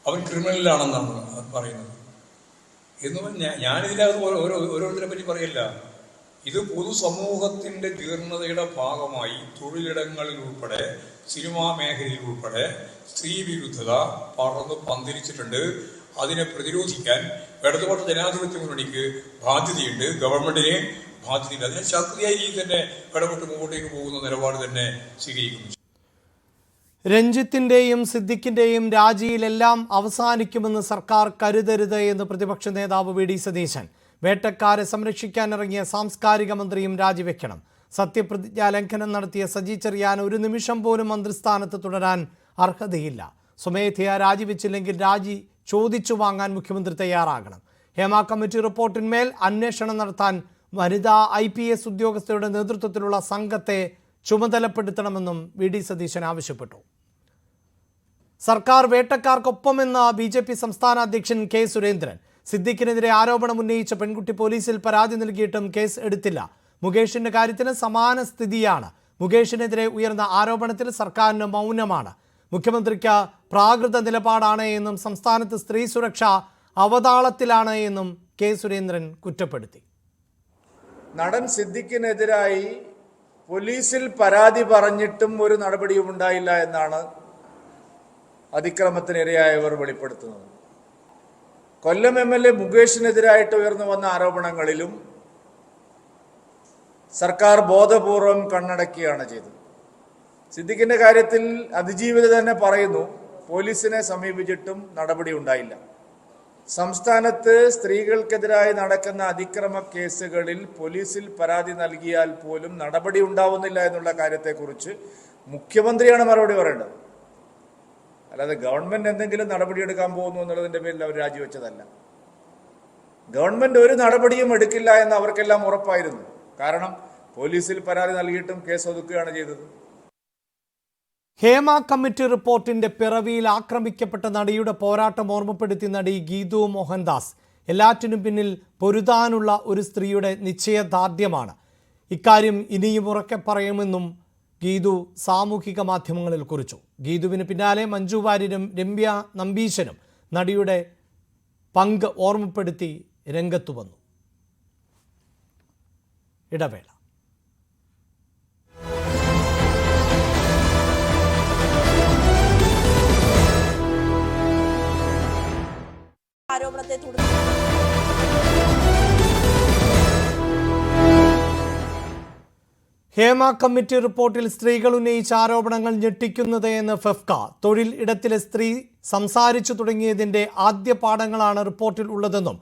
അവൻ ക്രിമിനലാണെന്നാണ് പറയുന്നത്. എന്ന് ഞാനിതിനകത്ത് ഓരോരുത്തരെ പറ്റി പറയില്ല. ഇത് പൊതുസമൂഹത്തിന്റെ ജീർണതയുടെ ഭാഗമായി തൊഴിലിടങ്ങളിൽ ഉൾപ്പെടെ സിനിമാ മേഖലയിൽ ഉൾപ്പെടെ സ്ത്രീ വിരുദ്ധത പന്തലിച്ചിട്ടുണ്ട്. അതിനെ പ്രതിരോധിക്കാൻ ഇടതുപക്ഷ ജനാധിപത്യ മുന്നണിക്ക് ബാധ്യതയുണ്ട്. ഗവൺമെന്റിന് ബാധ്യതയുണ്ട്. അതിനെ ശക്തിയായ രീതിയിൽ തന്നെ ഇടപെട്ട് മുമ്പോട്ടേക്ക് പോകുന്ന നിലപാട് തന്നെ സ്വീകരിക്കുന്നു. രഞ്ജിത്തിന്റെയും സിദ്ദിഖിന്റെയും രാജിയിലെല്ലാം അവസാനിക്കുമെന്ന് സർക്കാർ കരുതരുത് എന്ന് പ്രതിപക്ഷ നേതാവ് VD സതീശൻ. വേട്ടക്കാരെ സംരക്ഷിക്കാനിറങ്ങിയ സാംസ്കാരിക മന്ത്രിയും രാജിവെക്കണം. സത്യപ്രതിജ്ഞാ ലംഘനം നടത്തിയ സജി ചെറിയാൻ ഒരു നിമിഷം പോലും മന്ത്രിസ്ഥാനത്ത് തുടരാൻ അർഹതയില്ല. സ്വമേധയാ രാജിവെച്ചില്ലെങ്കിൽ രാജി ചോദിച്ചു വാങ്ങാൻ മുഖ്യമന്ത്രി തയ്യാറാകണം. ഹേമ കമ്മിറ്റി റിപ്പോർട്ടിന്മേൽ അന്വേഷണം നടത്താൻ വനിതാ IPS ഉദ്യോഗസ്ഥരുടെ നേതൃത്വത്തിലുള്ള സംഘത്തെ ചുമതലപ്പെടുത്തണമെന്നും VD സതീശൻ ആവശ്യപ്പെട്ടു. സർക്കാർ വേട്ടക്കാർക്കൊപ്പമെന്ന BJP സംസ്ഥാന അധ്യക്ഷൻ K സുരേന്ദ്രൻ. സിദ്ദിഖിനെതിരെ ആരോപണം ഉന്നയിച്ച പെൺകുട്ടി പോലീസിൽ പരാതി നൽകിയിട്ടും കേസ് എടുത്തില്ല. മുകേഷിന്റെ കാര്യത്തിന് സമാന സ്ഥിതിയാണ്. മുകേഷിനെതിരെ ഉയർന്ന ആരോപണത്തിൽ സർക്കാരിന് മൗനമാണ്. മുഖ്യമന്ത്രിക്ക് പ്രാകൃത നിലപാടാണ് എന്നും സംസ്ഥാനത്ത് സ്ത്രീ സുരക്ഷ അവതാളത്തിലാണ് എന്നും K സുരേന്ദ്രൻ കുറ്റപ്പെടുത്തി. നടൻ സിദ്ദിഖിനെതിരായി പോലീസിൽ പരാതി പറഞ്ഞിട്ടും ഒരു നടപടിയും ഉണ്ടായില്ല എന്നാണ് അതിക്രമത്തിനിരയായവർ വെളിപ്പെടുത്തുന്നത്. കൊല്ലം MLA മുകേഷിനെതിരായിട്ട് ഉയർന്നു വന്ന ആരോപണങ്ങളിലും സർക്കാർ ബോധപൂർവം കണ്ണടക്കുകയാണ് ചെയ്തത്. സിദ്ദിഖിന്റെ കാര്യത്തിൽ അതിജീവിത തന്നെ പറയുന്നു, പോലീസിനെ സമീപിച്ചിട്ടും നടപടി ഉണ്ടായില്ല. സംസ്ഥാനത്ത് സ്ത്രീകൾക്കെതിരായി നടക്കുന്ന അതിക്രമ കേസുകളിൽ പോലീസിൽ പരാതി നൽകിയാൽ പോലും നടപടി ഉണ്ടാവുന്നില്ല എന്നുള്ള കാര്യത്തെക്കുറിച്ച് മുഖ്യമന്ത്രിയാണ് മറുപടി പറയേണ്ടത്. അല്ലാതെ ഗവൺമെന്റ് എന്തെങ്കിലും നടപടിയെടുക്കാൻ പോകുന്നു എന്നുള്ളതിന്റെ പേരിൽ അവർ രാജിവെച്ചതല്ല. ഗവൺമെന്റ് ഒരു നടപടിയും എടുക്കില്ല എന്ന് അവർക്കെല്ലാം ഉറപ്പായിരുന്നു. കാരണം പോലീസിൽ പരാതി നൽകിയിട്ടും കേസ് ഒതുക്കുകയാണ് ചെയ്തത്. ഹേമ കമ്മിറ്റി റിപ്പോർട്ടിന്റെ പിറവിയിൽ ആക്രമിക്കപ്പെട്ട നടിയുടെ പോരാട്ടം ഓർമ്മപ്പെടുത്തി നടി ഗീതു മോഹൻദാസ്. എല്ലാറ്റിനും പിന്നിൽ പൊരുതാനുള്ള ഒരു സ്ത്രീയുടെ നിശ്ചയദാർഢ്യമാണ്. ഇക്കാര്യം ഇനിയും ഉറക്കെ പറയുമെന്നും ഗീതു സാമൂഹിക മാധ്യമങ്ങളിൽ കുറിച്ചു. ഗീതുവിന് പിന്നാലെ മഞ്ജു വാര്യരും രമ്യ നമ്പീശനും നടിയുടെ പങ്ക് ഓർമ്മപ്പെടുത്തി രംഗത്തു വന്നു. ഇടവേള. ആരോപണത്തെ തുടർന്ന് ഹേമ കമ്മിറ്റി റിപ്പോർട്ടിൽ സ്ത്രീകൾ ഉന്നയിച്ച ആരോപണങ്ങൾ ഞെട്ടിക്കുന്നത് എന്ന് ഫെഫ്ക. തൊഴിൽ ഇടത്തിലെ സ്ത്രീ സംസാരിച്ചു തുടങ്ങിയതിന്റെ ആദ്യ പാഠങ്ങളാണ് റിപ്പോർട്ടിൽ ഉള്ളതെന്നും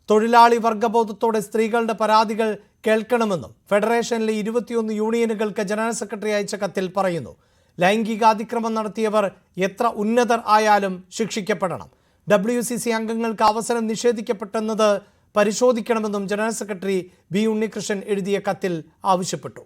തൊഴിലാളി വർഗബോധത്തോടെ സ്ത്രീകളുടെ പരാതികൾ കേൾക്കണമെന്നും ഫെഡറേഷനിലെ 21 യൂണിയനുകൾക്ക് ജനറൽ സെക്രട്ടറി അയച്ച കത്തിൽ പറയുന്നു. ലൈംഗിക അതിക്രമം നടത്തിയവർ എത്ര ഉന്നതർ ആയാലും ശിക്ഷിക്കപ്പെടണം. WCC അംഗങ്ങൾക്ക് അവസരം നിഷേധിക്കപ്പെട്ടെന്നത് പരിശോധിക്കണമെന്നും ജനറൽ സെക്രട്ടറി ബി ഉണ്ണികൃഷ്ണൻ എഴുതിയ കത്തിൽ ആവശ്യപ്പെട്ടു.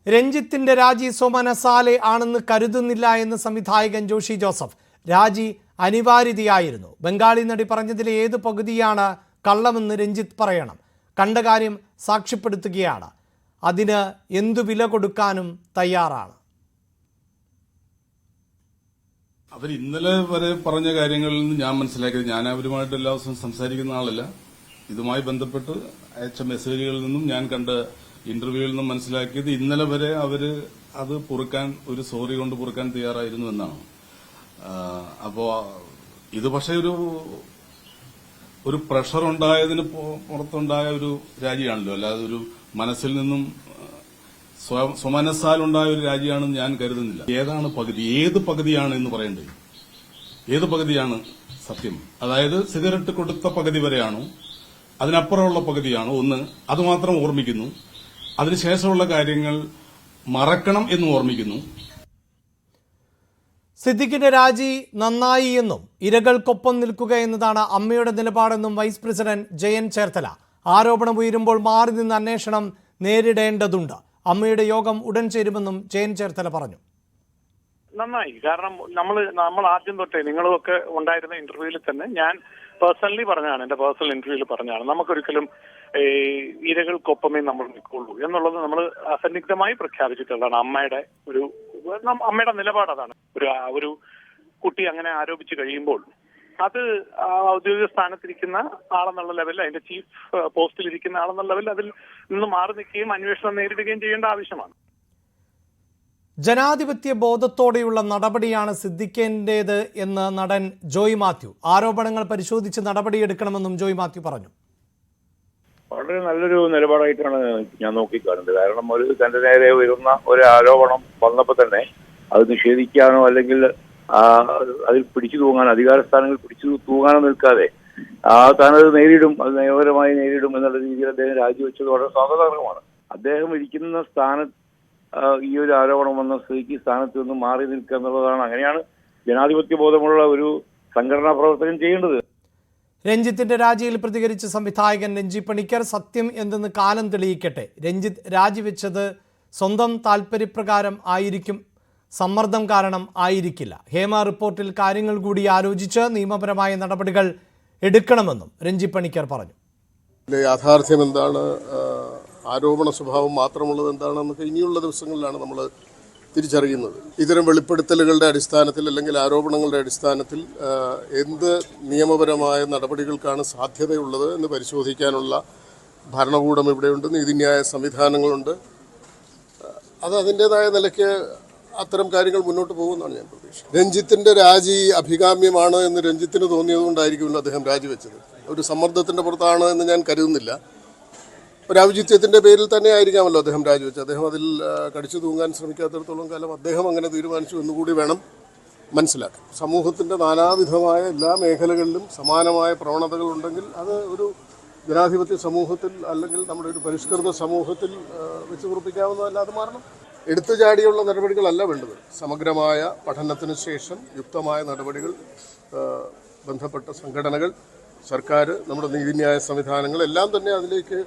രഞ്ജിത്തിന്റെ രാജി സ്വമനസാലെ ആണെന്ന് കരുതുന്നില്ല എന്ന് സംവിധായകൻ ജോഷി ജോസഫ്. രാജി അനിവാര്യതയായിരുന്നു. ബംഗാളി നടി പറഞ്ഞതിലെ ഏത് പകുതിയാണ് കള്ളമെന്ന് രഞ്ജിത്ത് പറയണം. കണ്ട കാര്യം സാക്ഷ്യപ്പെടുത്തുകയാണ്. അതിന് എന്തു വില കൊടുക്കാനും തയ്യാറാണ്. അവർ ഇന്നലെ വരെ പറഞ്ഞ കാര്യങ്ങളിൽ നിന്ന് ഞാൻ മനസ്സിലാക്കിയത്, ഞാൻ അവരുമായിട്ട് എല്ലാ ദിവസവും സംസാരിക്കുന്ന ആളല്ല, ഇതുമായി ബന്ധപ്പെട്ട് അയച്ച മെസ്സേജുകളിൽ നിന്നും ഞാൻ കണ്ട ഇന്റർവ്യൂവിൽ നിന്നും മനസ്സിലാക്കിയത് ഇന്നലെ വരെ അവര് അത് പൊറുക്കാൻ, ഒരു സോറി കൊണ്ട് പൊറുക്കാൻ തയ്യാറായിരുന്നു എന്നാണ്. അപ്പോ ഇത് പക്ഷേ ഒരു പ്രഷർ ഉണ്ടായതിന് പുറത്തുണ്ടായ ഒരു രാജിയാണല്ലോ, അല്ലാതെ ഒരു മനസ്സിൽ നിന്നും സ്വമനസ്സാലുണ്ടായ ഒരു രാജിയാണെന്ന് ഞാൻ കരുതുന്നില്ല. ഏതാണ് പകുതി, ഏത് പകുതിയാണ് എന്ന് പറയേണ്ടത്? ഏത് പകുതിയാണ് സത്യം? അതായത് സിഗരറ്റ് കൊടുത്ത പകുതി വരെയാണോ, അതിനപ്പുറമുള്ള പകുതിയാണോ? ഒന്ന് അതുമാത്രം ഓർമ്മിക്കുന്നു, അതിനുശേഷമുള്ള കാര്യങ്ങൾ മറക്കണം എന്ന് ഓർമ്മിക്കുന്നു. സിദ്ദിഖിന്റെ രാജി നന്നായി എന്നും ഇരകൾക്കൊപ്പം നിൽക്കുക എന്നതാണ് അമ്മയുടെ നിലപാടെന്നും വൈസ് പ്രസിഡന്റ് ജയൻ ചേർത്തല. ആരോപണം ഉയരുമ്പോൾ മാറി നിന്ന് അന്വേഷണം നേരിടേണ്ടതുണ്ട്. അമ്മയുടെ യോഗം ഉടൻ ചേരുമെന്നും ജയൻ ചേർത്തല പറഞ്ഞു. നന്നായി. കാരണം നമ്മൾ ആദ്യം തൊട്ടേ നിങ്ങളുമൊക്കെ ഉണ്ടായിരുന്ന ഇന്റർവ്യൂവിൽ തന്നെ ഞാൻ പേഴ്സണലി പറഞ്ഞാണ്, എന്റെ പേഴ്സണൽ ഇന്റർവ്യൂവിൽ പറഞ്ഞാണ്, നമുക്കൊരിക്കലും ഇരകൾക്കൊപ്പമേ നമ്മൾ നിൽക്കുള്ളൂ എന്നുള്ളത് നമ്മൾ അസന്നിഗ്ധമായി പ്രഖ്യാപിച്ചിട്ടുള്ളതാണ്. അമ്മയുടെ നിലപാട് അതാണ്. ഒരു കുട്ടി അങ്ങനെ ആരോപിച്ചു കഴിയുമ്പോൾ അത് ഔദ്യോഗിക സ്ഥാനത്തിരിക്കുന്ന ആളെന്നുള്ള ലെവലിൽ, അതിന്റെ ചീഫ് പോസ്റ്റിലിരിക്കുന്ന ആളെന്നുള്ള ലെവലിൽ അതിൽ നിന്ന് മാറി നിൽക്കുകയും അന്വേഷണം നേരിടുകയും ചെയ്യേണ്ട ആവശ്യമാണ്. ജനാധിപത്യ ബോധത്തോടെയുള്ള നടപടിയാണ് സിദ്ദിഖിന്റേത് എന്ന് നടൻ ജോയ് മാത്യു. ആരോപണങ്ങൾ പരിശോധിച്ച് നടപടിയെടുക്കണമെന്നും ജോയ് മാത്യു പറഞ്ഞു. വളരെ നല്ലൊരു നിലപാടായിട്ടാണ് ഞാൻ നോക്കിക്കാണുന്നത്. കാരണം തന്റെ നേരെ വരുന്ന ഒരു ആരോപണം വന്നപ്പോൾ തന്നെ അത് നിഷേധിക്കാനോ അല്ലെങ്കിൽ അതിൽ പിടിച്ചു തൂങ്ങാനോ, അധികാര സ്ഥാനങ്ങളിൽ പിടിച്ചു തൂങ്ങാനോ നിൽക്കാതെ താനത് നേരിടും, അത് നിയമപരമായി നേരിടും എന്നുള്ള രീതിയിൽ അദ്ദേഹം രാജിവെച്ചത് വളരെ സ്വാഗതാർഹമാണ്. അദ്ദേഹം ഇരിക്കുന്ന സ്ഥാനത്ത് ഈ ഒരു ആരോപണം വന്ന സ്ഥിതിക്ക് സ്ഥാനത്ത് നിന്ന് മാറി നിൽക്കുക എന്നുള്ളതാണ്. അങ്ങനെയാണ് ജനാധിപത്യ ബോധമുള്ള ഒരു സംഘടനാ പ്രവർത്തകൻ ചെയ്യേണ്ടത്. രഞ്ജിത്തിന്റെ രാജിയിൽ പ്രതികരിച്ച സംവിധായകൻ രഞ്ജി പണിക്കർ, സത്യം എന്തെന്ന് കാലം തെളിയിക്കട്ടെ. രഞ്ജിത്ത് രാജിവെച്ചത് സ്വന്തം താൽപര്യപ്രകാരം ആയിരിക്കും, സമ്മർദ്ദം കാരണം ആയിരിക്കില്ല. ഹേമ റിപ്പോർട്ടിൽ കാര്യങ്ങൾ കൂടി ആലോചിച്ച് നിയമപരമായ നടപടികൾ എടുക്കണമെന്നും രഞ്ജി പണിക്കർ പറഞ്ഞു. യാഥാർത്ഥ്യം എന്താണ്, ആരോപണ സ്വഭാവം മാത്രമുള്ളത് എന്താണെന്നൊക്കെ ഇനിയുള്ള ദിവസങ്ങളിലാണ് നമ്മൾ തിരിച്ചറിയുന്നത്. ഇത്തരം വെളിപ്പെടുത്തലുകളുടെ അടിസ്ഥാനത്തിൽ അല്ലെങ്കിൽ ആരോപണങ്ങളുടെ അടിസ്ഥാനത്തിൽ എന്ത് നിയമപരമായ നടപടികൾക്കാണ് സാധ്യതയുള്ളത് എന്ന് പരിശോധിക്കാനുള്ള ഭരണകൂടം ഇവിടെയുണ്ട്, നീതിന്യായ സംവിധാനങ്ങളുണ്ട്. അത് അതിൻ്റെതായ നിലയ്ക്ക് അത്തരം കാര്യങ്ങൾ മുന്നോട്ട് പോകുമെന്നാണ് ഞാൻ പ്രതീക്ഷിക്കുന്നത്. രഞ്ജിത്തിന്റെ രാജി അഭികാമ്യമാണ് എന്ന് രഞ്ജിത്തിന് തോന്നിയതുകൊണ്ടായിരിക്കുമല്ലോ അദ്ദേഹം രാജിവെച്ചത്. ഒരു സമ്മർദ്ദത്തിന്റെ പുറത്താണ് എന്ന് ഞാൻ കരുതുന്നില്ല. ഒരു ഔചിത്യത്തിന്റെ പേരിൽ തന്നെ ആയിരിക്കാമല്ലോ അദ്ദേഹം രാജിവെച്ചത്. അദ്ദേഹം അതിൽ കടിച്ചു തൂങ്ങാൻ ശ്രമിക്കാത്തിടത്തോളം കാലം അദ്ദേഹം അങ്ങനെ തീരുമാനിച്ചു എന്നുകൂടി വേണം മനസ്സിലാക്കാൻ. സമൂഹത്തിന്റെ നാനാവിധമായ എല്ലാ മേഖലകളിലും സമാനമായ പ്രവണതകൾ ഉണ്ടെങ്കിൽ അത് ഒരു ജനാധിപത്യ സമൂഹത്തിൽ അല്ലെങ്കിൽ നമ്മുടെ ഒരു പരിഷ്കൃത സമൂഹത്തിൽ വെച്ച് ഉറപ്പിക്കാവുന്നതല്ല, അത് മാറണം. എടുത്തുചാടിയുള്ള നടപടികളല്ല വേണ്ടത്. സമഗ്രമായ പഠനത്തിന് ശേഷം യുക്തമായ നടപടികൾ ബന്ധപ്പെട്ട സംഘടനകൾ, സർക്കാർ, നമ്മുടെ നീതിന്യായ സംവിധാനങ്ങൾ എല്ലാം തന്നെ അതിലേക്ക്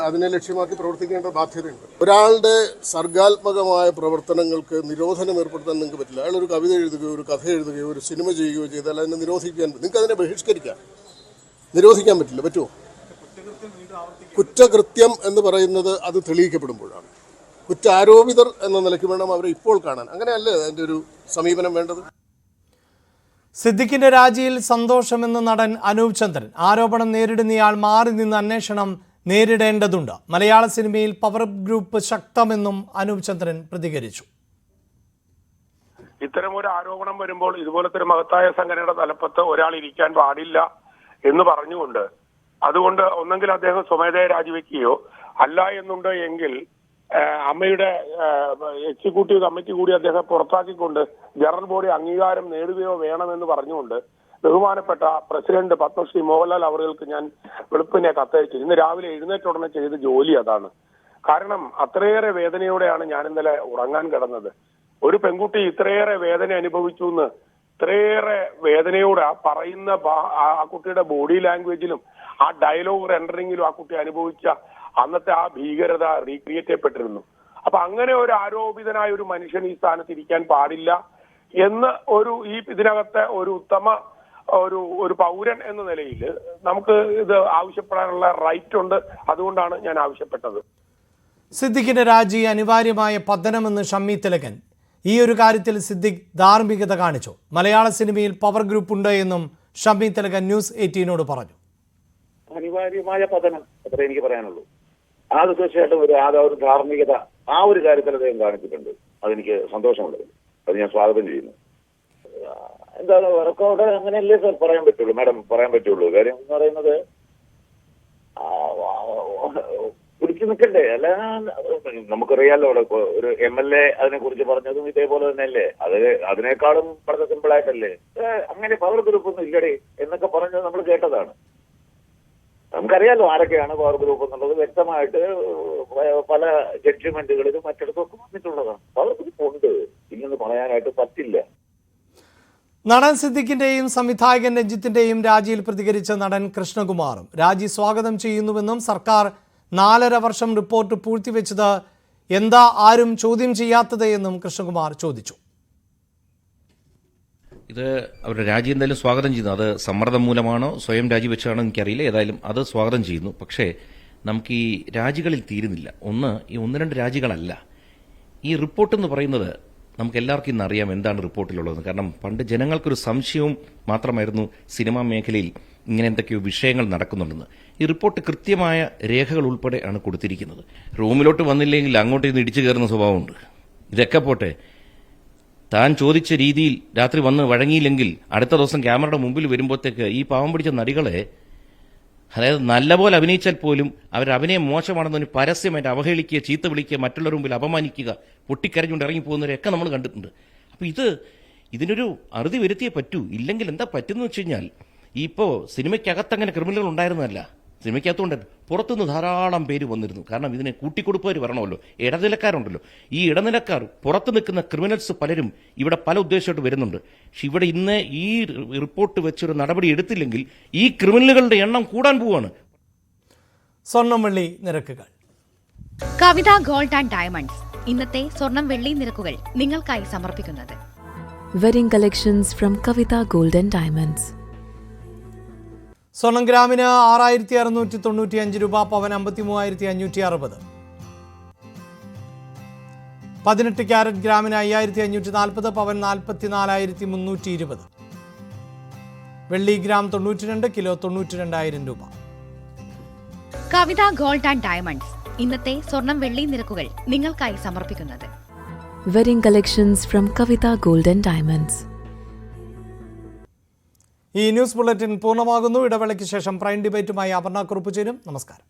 അതിനെ ലക്ഷ്യമാക്കി പ്രവർത്തിക്കേണ്ട ബാധ്യതയുണ്ട്. ഒരാളുടെ സർഗാത്മകമായ പ്രവർത്തനങ്ങൾക്ക് നിരോധനം ഏർപ്പെടുത്താൻ നിങ്ങൾക്ക് പറ്റില്ല. അയാൾ ഒരു കവിത എഴുതുകയോ ഒരു കഥ എഴുതുകയോ ഒരു സിനിമ ചെയ്യുകയോ ചെയ്താൽ അതിനെ നിരോധിക്കാൻ നിങ്ങൾക്ക് അതിനെ ബഹിഷ്കരിക്കാം, നിരോധിക്കാൻ പറ്റില്ല. പറ്റുമോ? കുറ്റകൃത്യം എന്ന് പറയുന്നത് അത് തെളിയിക്കപ്പെടുമ്പോഴാണ്. കുറ്റാരോപിതർ എന്ന നിലയ്ക്ക് വേണം അവരെ ഇപ്പോൾ കാണാൻ. അങ്ങനെയല്ലേ അതിൻ്റെ ഒരു സമീപനം വേണ്ടത്? സിദ്ദിഖിന്റെ രാജിയിൽ സന്തോഷമെന്ന് നടൻ അനൂപ് ചന്ദ്രൻ. ആരോപണം നേരിടുന്നയാൾ മാറി നിന്ന് അന്വേഷണം നേരിടേണ്ടതുണ്ട്. മലയാള സിനിമയിൽ പവർ ഗ്രൂപ്പ് ശക്തമെന്നും അനൂപ് ചന്ദ്രൻ പ്രതികരിച്ചു. ഇത്തരം ഒരു ആരോപണം വരുമ്പോൾ ഇതുപോലത്തെ ഒരു മഹത്തായ സംഘടനയുടെ തലപ്പത്ത് ഒരാൾ ഇരിക്കാൻ പാടില്ല എന്ന് പറഞ്ഞുകൊണ്ട്, അതുകൊണ്ട് ഒന്നെങ്കിൽ അദ്ദേഹം സ്വമേധയെ രാജിവെക്കുകയോ അല്ല എന്നുണ്ട് എങ്കിൽ അമ്മയുടെ എക്സിക്യൂട്ടീവ് കമ്മിറ്റി കൂടി അദ്ദേഹം പുറത്താക്കിക്കൊണ്ട് ജനറൽ ബോഡി അംഗീകാരം നേടുകയോ വേണമെന്ന് പറഞ്ഞുകൊണ്ട് ബഹുമാനപ്പെട്ട പ്രസിഡന്റ് പത്മശ്രീ മോഹൻലാൽ അവർക്ക് ഞാൻ വെളുപ്പിനെ കത്തയച്ചു. ഇന്ന് രാവിലെ എഴുന്നേറ്റ ഉടനെ ചെയ്ത ജോലി അതാണ്. കാരണം അത്രയേറെ വേദനയോടെയാണ് ഞാൻ ഇന്നലെ ഉറങ്ങാൻ കിടന്നത്. ഒരു പെൺകുട്ടി ഇത്രയേറെ വേദന അനുഭവിച്ചു എന്ന്, ഇത്രയേറെ വേദനയോടെ പറയുന്ന ആ കുട്ടിയുടെ ബോഡി ലാംഗ്വേജിലും ആ ഡയലോഗ് റെൻഡറിങ്ങിലും ആ കുട്ടി അനുഭവിച്ച അന്നത്തെ ആ ഭീകരത റീക്രിയേറ്റ് ചെയ്യപ്പെട്ടിരുന്നു. അപ്പൊ അങ്ങനെ ഒരു ആരോപിതനായ ഒരു മനുഷ്യൻ ഈ സ്ഥാനത്ത് ഇരിക്കാൻ പാടില്ല എന്ന് ഈ ഇതിനകത്തെ ഒരു ഉത്തമ ഒരു പൗരൻ എന്ന നിലയിൽ നമുക്ക് ഇത് ആവശ്യപ്പെടാനുള്ള റൈറ്റ് ഉണ്ട്. അതുകൊണ്ടാണ് ഞാൻ ആവശ്യപ്പെട്ടത്. സിദ്ദിഖിന്റെ രാജി അനിവാര്യമായ പതനമെന്ന് ഷമ്മി തിലകൻ. ഈ ഒരു കാര്യത്തിൽ സിദ്ദിഖ് ധാർമ്മികത കാണിച്ചു. മലയാള സിനിമയിൽ പവർ ഗ്രൂപ്പ് ഉണ്ട് എന്നും ഷമ്മി തിലകൻ ന്യൂസ് 18 പറഞ്ഞു. അനിവാര്യമായ പതനം അത്രേ എനിക്ക് പറയാനുള്ളൂ. അത് തീർച്ചയായിട്ടും ഒരു ധാർമ്മികത ആ ഒരു കാര്യത്തിൽ അദ്ദേഹം കാണിച്ചിട്ടുണ്ട്. അതെനിക്ക് സന്തോഷമുള്ളത്. അത് ഞാൻ സ്വാഗതം ചെയ്യുന്നു. എന്താണ് വർക്കൗട്ട് അങ്ങനെയല്ലേ സാർ പറയാൻ പറ്റുള്ളൂ, മാഡം പറയാൻ പറ്റുള്ളൂ. കാര്യം എന്ന് പറയുന്നത് പിടിച്ചു നിൽക്കണ്ടേ? അല്ല, നമുക്കറിയാലോ അവിടെ ഒരു MLA അതിനെ കുറിച്ച് പറഞ്ഞതും ഇതേപോലെ തന്നെയല്ലേ. അതിനേക്കാളും വളരെ സിമ്പിളായിട്ടല്ലേ അങ്ങനെ പവർ ഗ്രൂപ്പ് ഒന്നും ഇല്ലടേ എന്നൊക്കെ പറഞ്ഞത് നമ്മൾ കേട്ടതാണ്. നമുക്കറിയാലോ ആരൊക്കെയാണ് പവർ ഗ്രൂപ്പ് എന്നുള്ളത് വ്യക്തമായിട്ട് പല ജഡ്ജ്മെന്റുകളിലും മറ്റിടത്തൊക്കെ വന്നിട്ടുള്ളതാണ്. പവർ ഗ്രൂപ്പ് ഉണ്ട്, ഇങ്ങനെ പറയാനായിട്ട് പറ്റില്ല. നടൻ സിദ്ദിഖിന്റെയും സംവിധായകൻ രഞ്ജിത്തിന്റെയും രാജിയിൽ പ്രതികരിച്ച നടൻ കൃഷ്ണകുമാറും രാജി സ്വാഗതം ചെയ്യുന്നുവെന്നും സർക്കാർ 4.5 വർഷം റിപ്പോർട്ട് പൂഴ്ത്തിവെച്ചത് എന്താ ആരും ചോദ്യം ചെയ്യാത്തത് എന്നും കൃഷ്ണകുമാർ ചോദിച്ചു. ഇത് അവരുടെ രാജി എന്തായാലും സ്വാഗതം ചെയ്യുന്നു. അത് സമ്മർദ്ദം മൂലമാണോ സ്വയം രാജിവെച്ചാണോ എനിക്കറിയില്ല. ഏതായാലും അത് സ്വാഗതം ചെയ്യുന്നു. പക്ഷേ നമുക്ക് ഈ രാജികളിൽ തീരുന്നില്ല. ഈ 1-2 രാജികളല്ല. ഈ റിപ്പോർട്ട് എന്ന് പറയുന്നത് നമുക്ക് എല്ലാവർക്കും ഇന്ന് അറിയാം എന്താണ് റിപ്പോർട്ടിലുള്ളത്. കാരണം പണ്ട് ജനങ്ങൾക്കൊരു സംശയവും മാത്രമായിരുന്നു സിനിമാ മേഖലയിൽ ഇങ്ങനെ എന്തൊക്കെയോ വിഷയങ്ങൾ നടക്കുന്നുണ്ടെന്ന്. ഈ റിപ്പോർട്ട് കൃത്യമായ രേഖകൾ ഉൾപ്പെടെ ആണ് കൊടുത്തിരിക്കുന്നത്. റൂമിലോട്ട് വന്നില്ലെങ്കിൽ അങ്ങോട്ട് ഇന്ന് ഇടിച്ചു കയറുന്ന സ്വഭാവമുണ്ട്. ഇതൊക്കെ പോട്ടെ, താൻ ചോദിച്ച രീതിയിൽ രാത്രി വന്ന് വഴങ്ങിയില്ലെങ്കിൽ അടുത്ത ദിവസം ക്യാമറയുടെ മുമ്പിൽ വരുമ്പോഴത്തേക്ക് ഈ പാവം പിടിച്ച നടികളെ, അതായത് നല്ലപോലെ അഭിനയിച്ചാൽ പോലും അവർ അഭിനയം മോശമാണെന്ന് പരസ്യമായിട്ട് അവഹേളിക്കുക, ചീത്ത വിളിക്കുക, മറ്റുള്ളവരുടെ മുമ്പിൽ അപമാനിക്കുക, പൊട്ടിക്കരഞ്ഞുകൊണ്ട് ഇറങ്ങിപ്പോകുന്നവരെയൊക്കെ നമ്മൾ കണ്ടിട്ടുണ്ട്. അപ്പോൾ ഇതിനൊരു അറുതി വരുത്തിയേ പറ്റൂ. ഇല്ലെങ്കിൽ എന്താ പറ്റുന്ന വെച്ച് കഴിഞ്ഞാൽ ഇപ്പോൾ സിനിമയ്ക്കകത്തങ്ങനെ ക്രിമിനലുകൾ ഉണ്ടായിരുന്നതല്ല, സിനിമയ്ക്കകത്തുകൊണ്ട് പുറത്തുനിന്ന് ധാരാളം പേര് വന്നിരുന്നു. കാരണം ഇതിനെ കൂട്ടിക്കൊടുപ്പവർ വരണമല്ലോ, ഇടനിലക്കാരുണ്ടല്ലോ. ഈ ഇടനിലക്കാർ പുറത്ത് നിൽക്കുന്ന ക്രിമിനൽസ് പലരും ഇവിടെ പല ഉദ്ദേശമായിട്ട് വരുന്നുണ്ട്. പക്ഷെ ഇവിടെ ഇന്ന് ഈ റിപ്പോർട്ട് വെച്ചൊരു നടപടി എടുത്തില്ലെങ്കിൽ ഈ ക്രിമിനലുകളുടെ എണ്ണം കൂടാൻ പോവാണ്. സ്വർണം വെള്ളി നിരക്കുകൾ. കവിത ഗോൾഡ് ആൻഡ് ഡയമണ്ട്സ് ഇന്നത്തെ സ്വർണം വെള്ളി നിരക്കുകൾ നിങ്ങൾക്കായി സമർപ്പിക്കുന്നത് wedding collections from Kavitha gold and diamonds. സ്വർണം ഗ്രാമിന് 6695 രൂപ, പവൻ 53,560. 18 ക്യാരറ്റ് ഗ്രാമിന് 5540, പവൻ 44,320. വെള്ളി ഗ്രാം 92, കിലോ 92,000 രൂപ. കവിത ഗോൾഡ് ആൻഡ് ഡയമണ്ട്സ് ഇന്നത്തെ സ്വർണം വെള്ളി നിരക്കുകൾ നിങ്ങൾക്കായി സമർപ്പിക്കുന്നത് wedding collections from Kavitha gold and diamonds. ഈ ന്യൂസ് ബുള്ളറ്റിൻ പൂർണ്ണമാകുന്നു. ഇടവേളയ്ക്ക് ശേഷം പ്രൈം ഡിബേറ്റുമായി അപർണ കുറുപ്പ് ചേരും. നമസ്കാരം.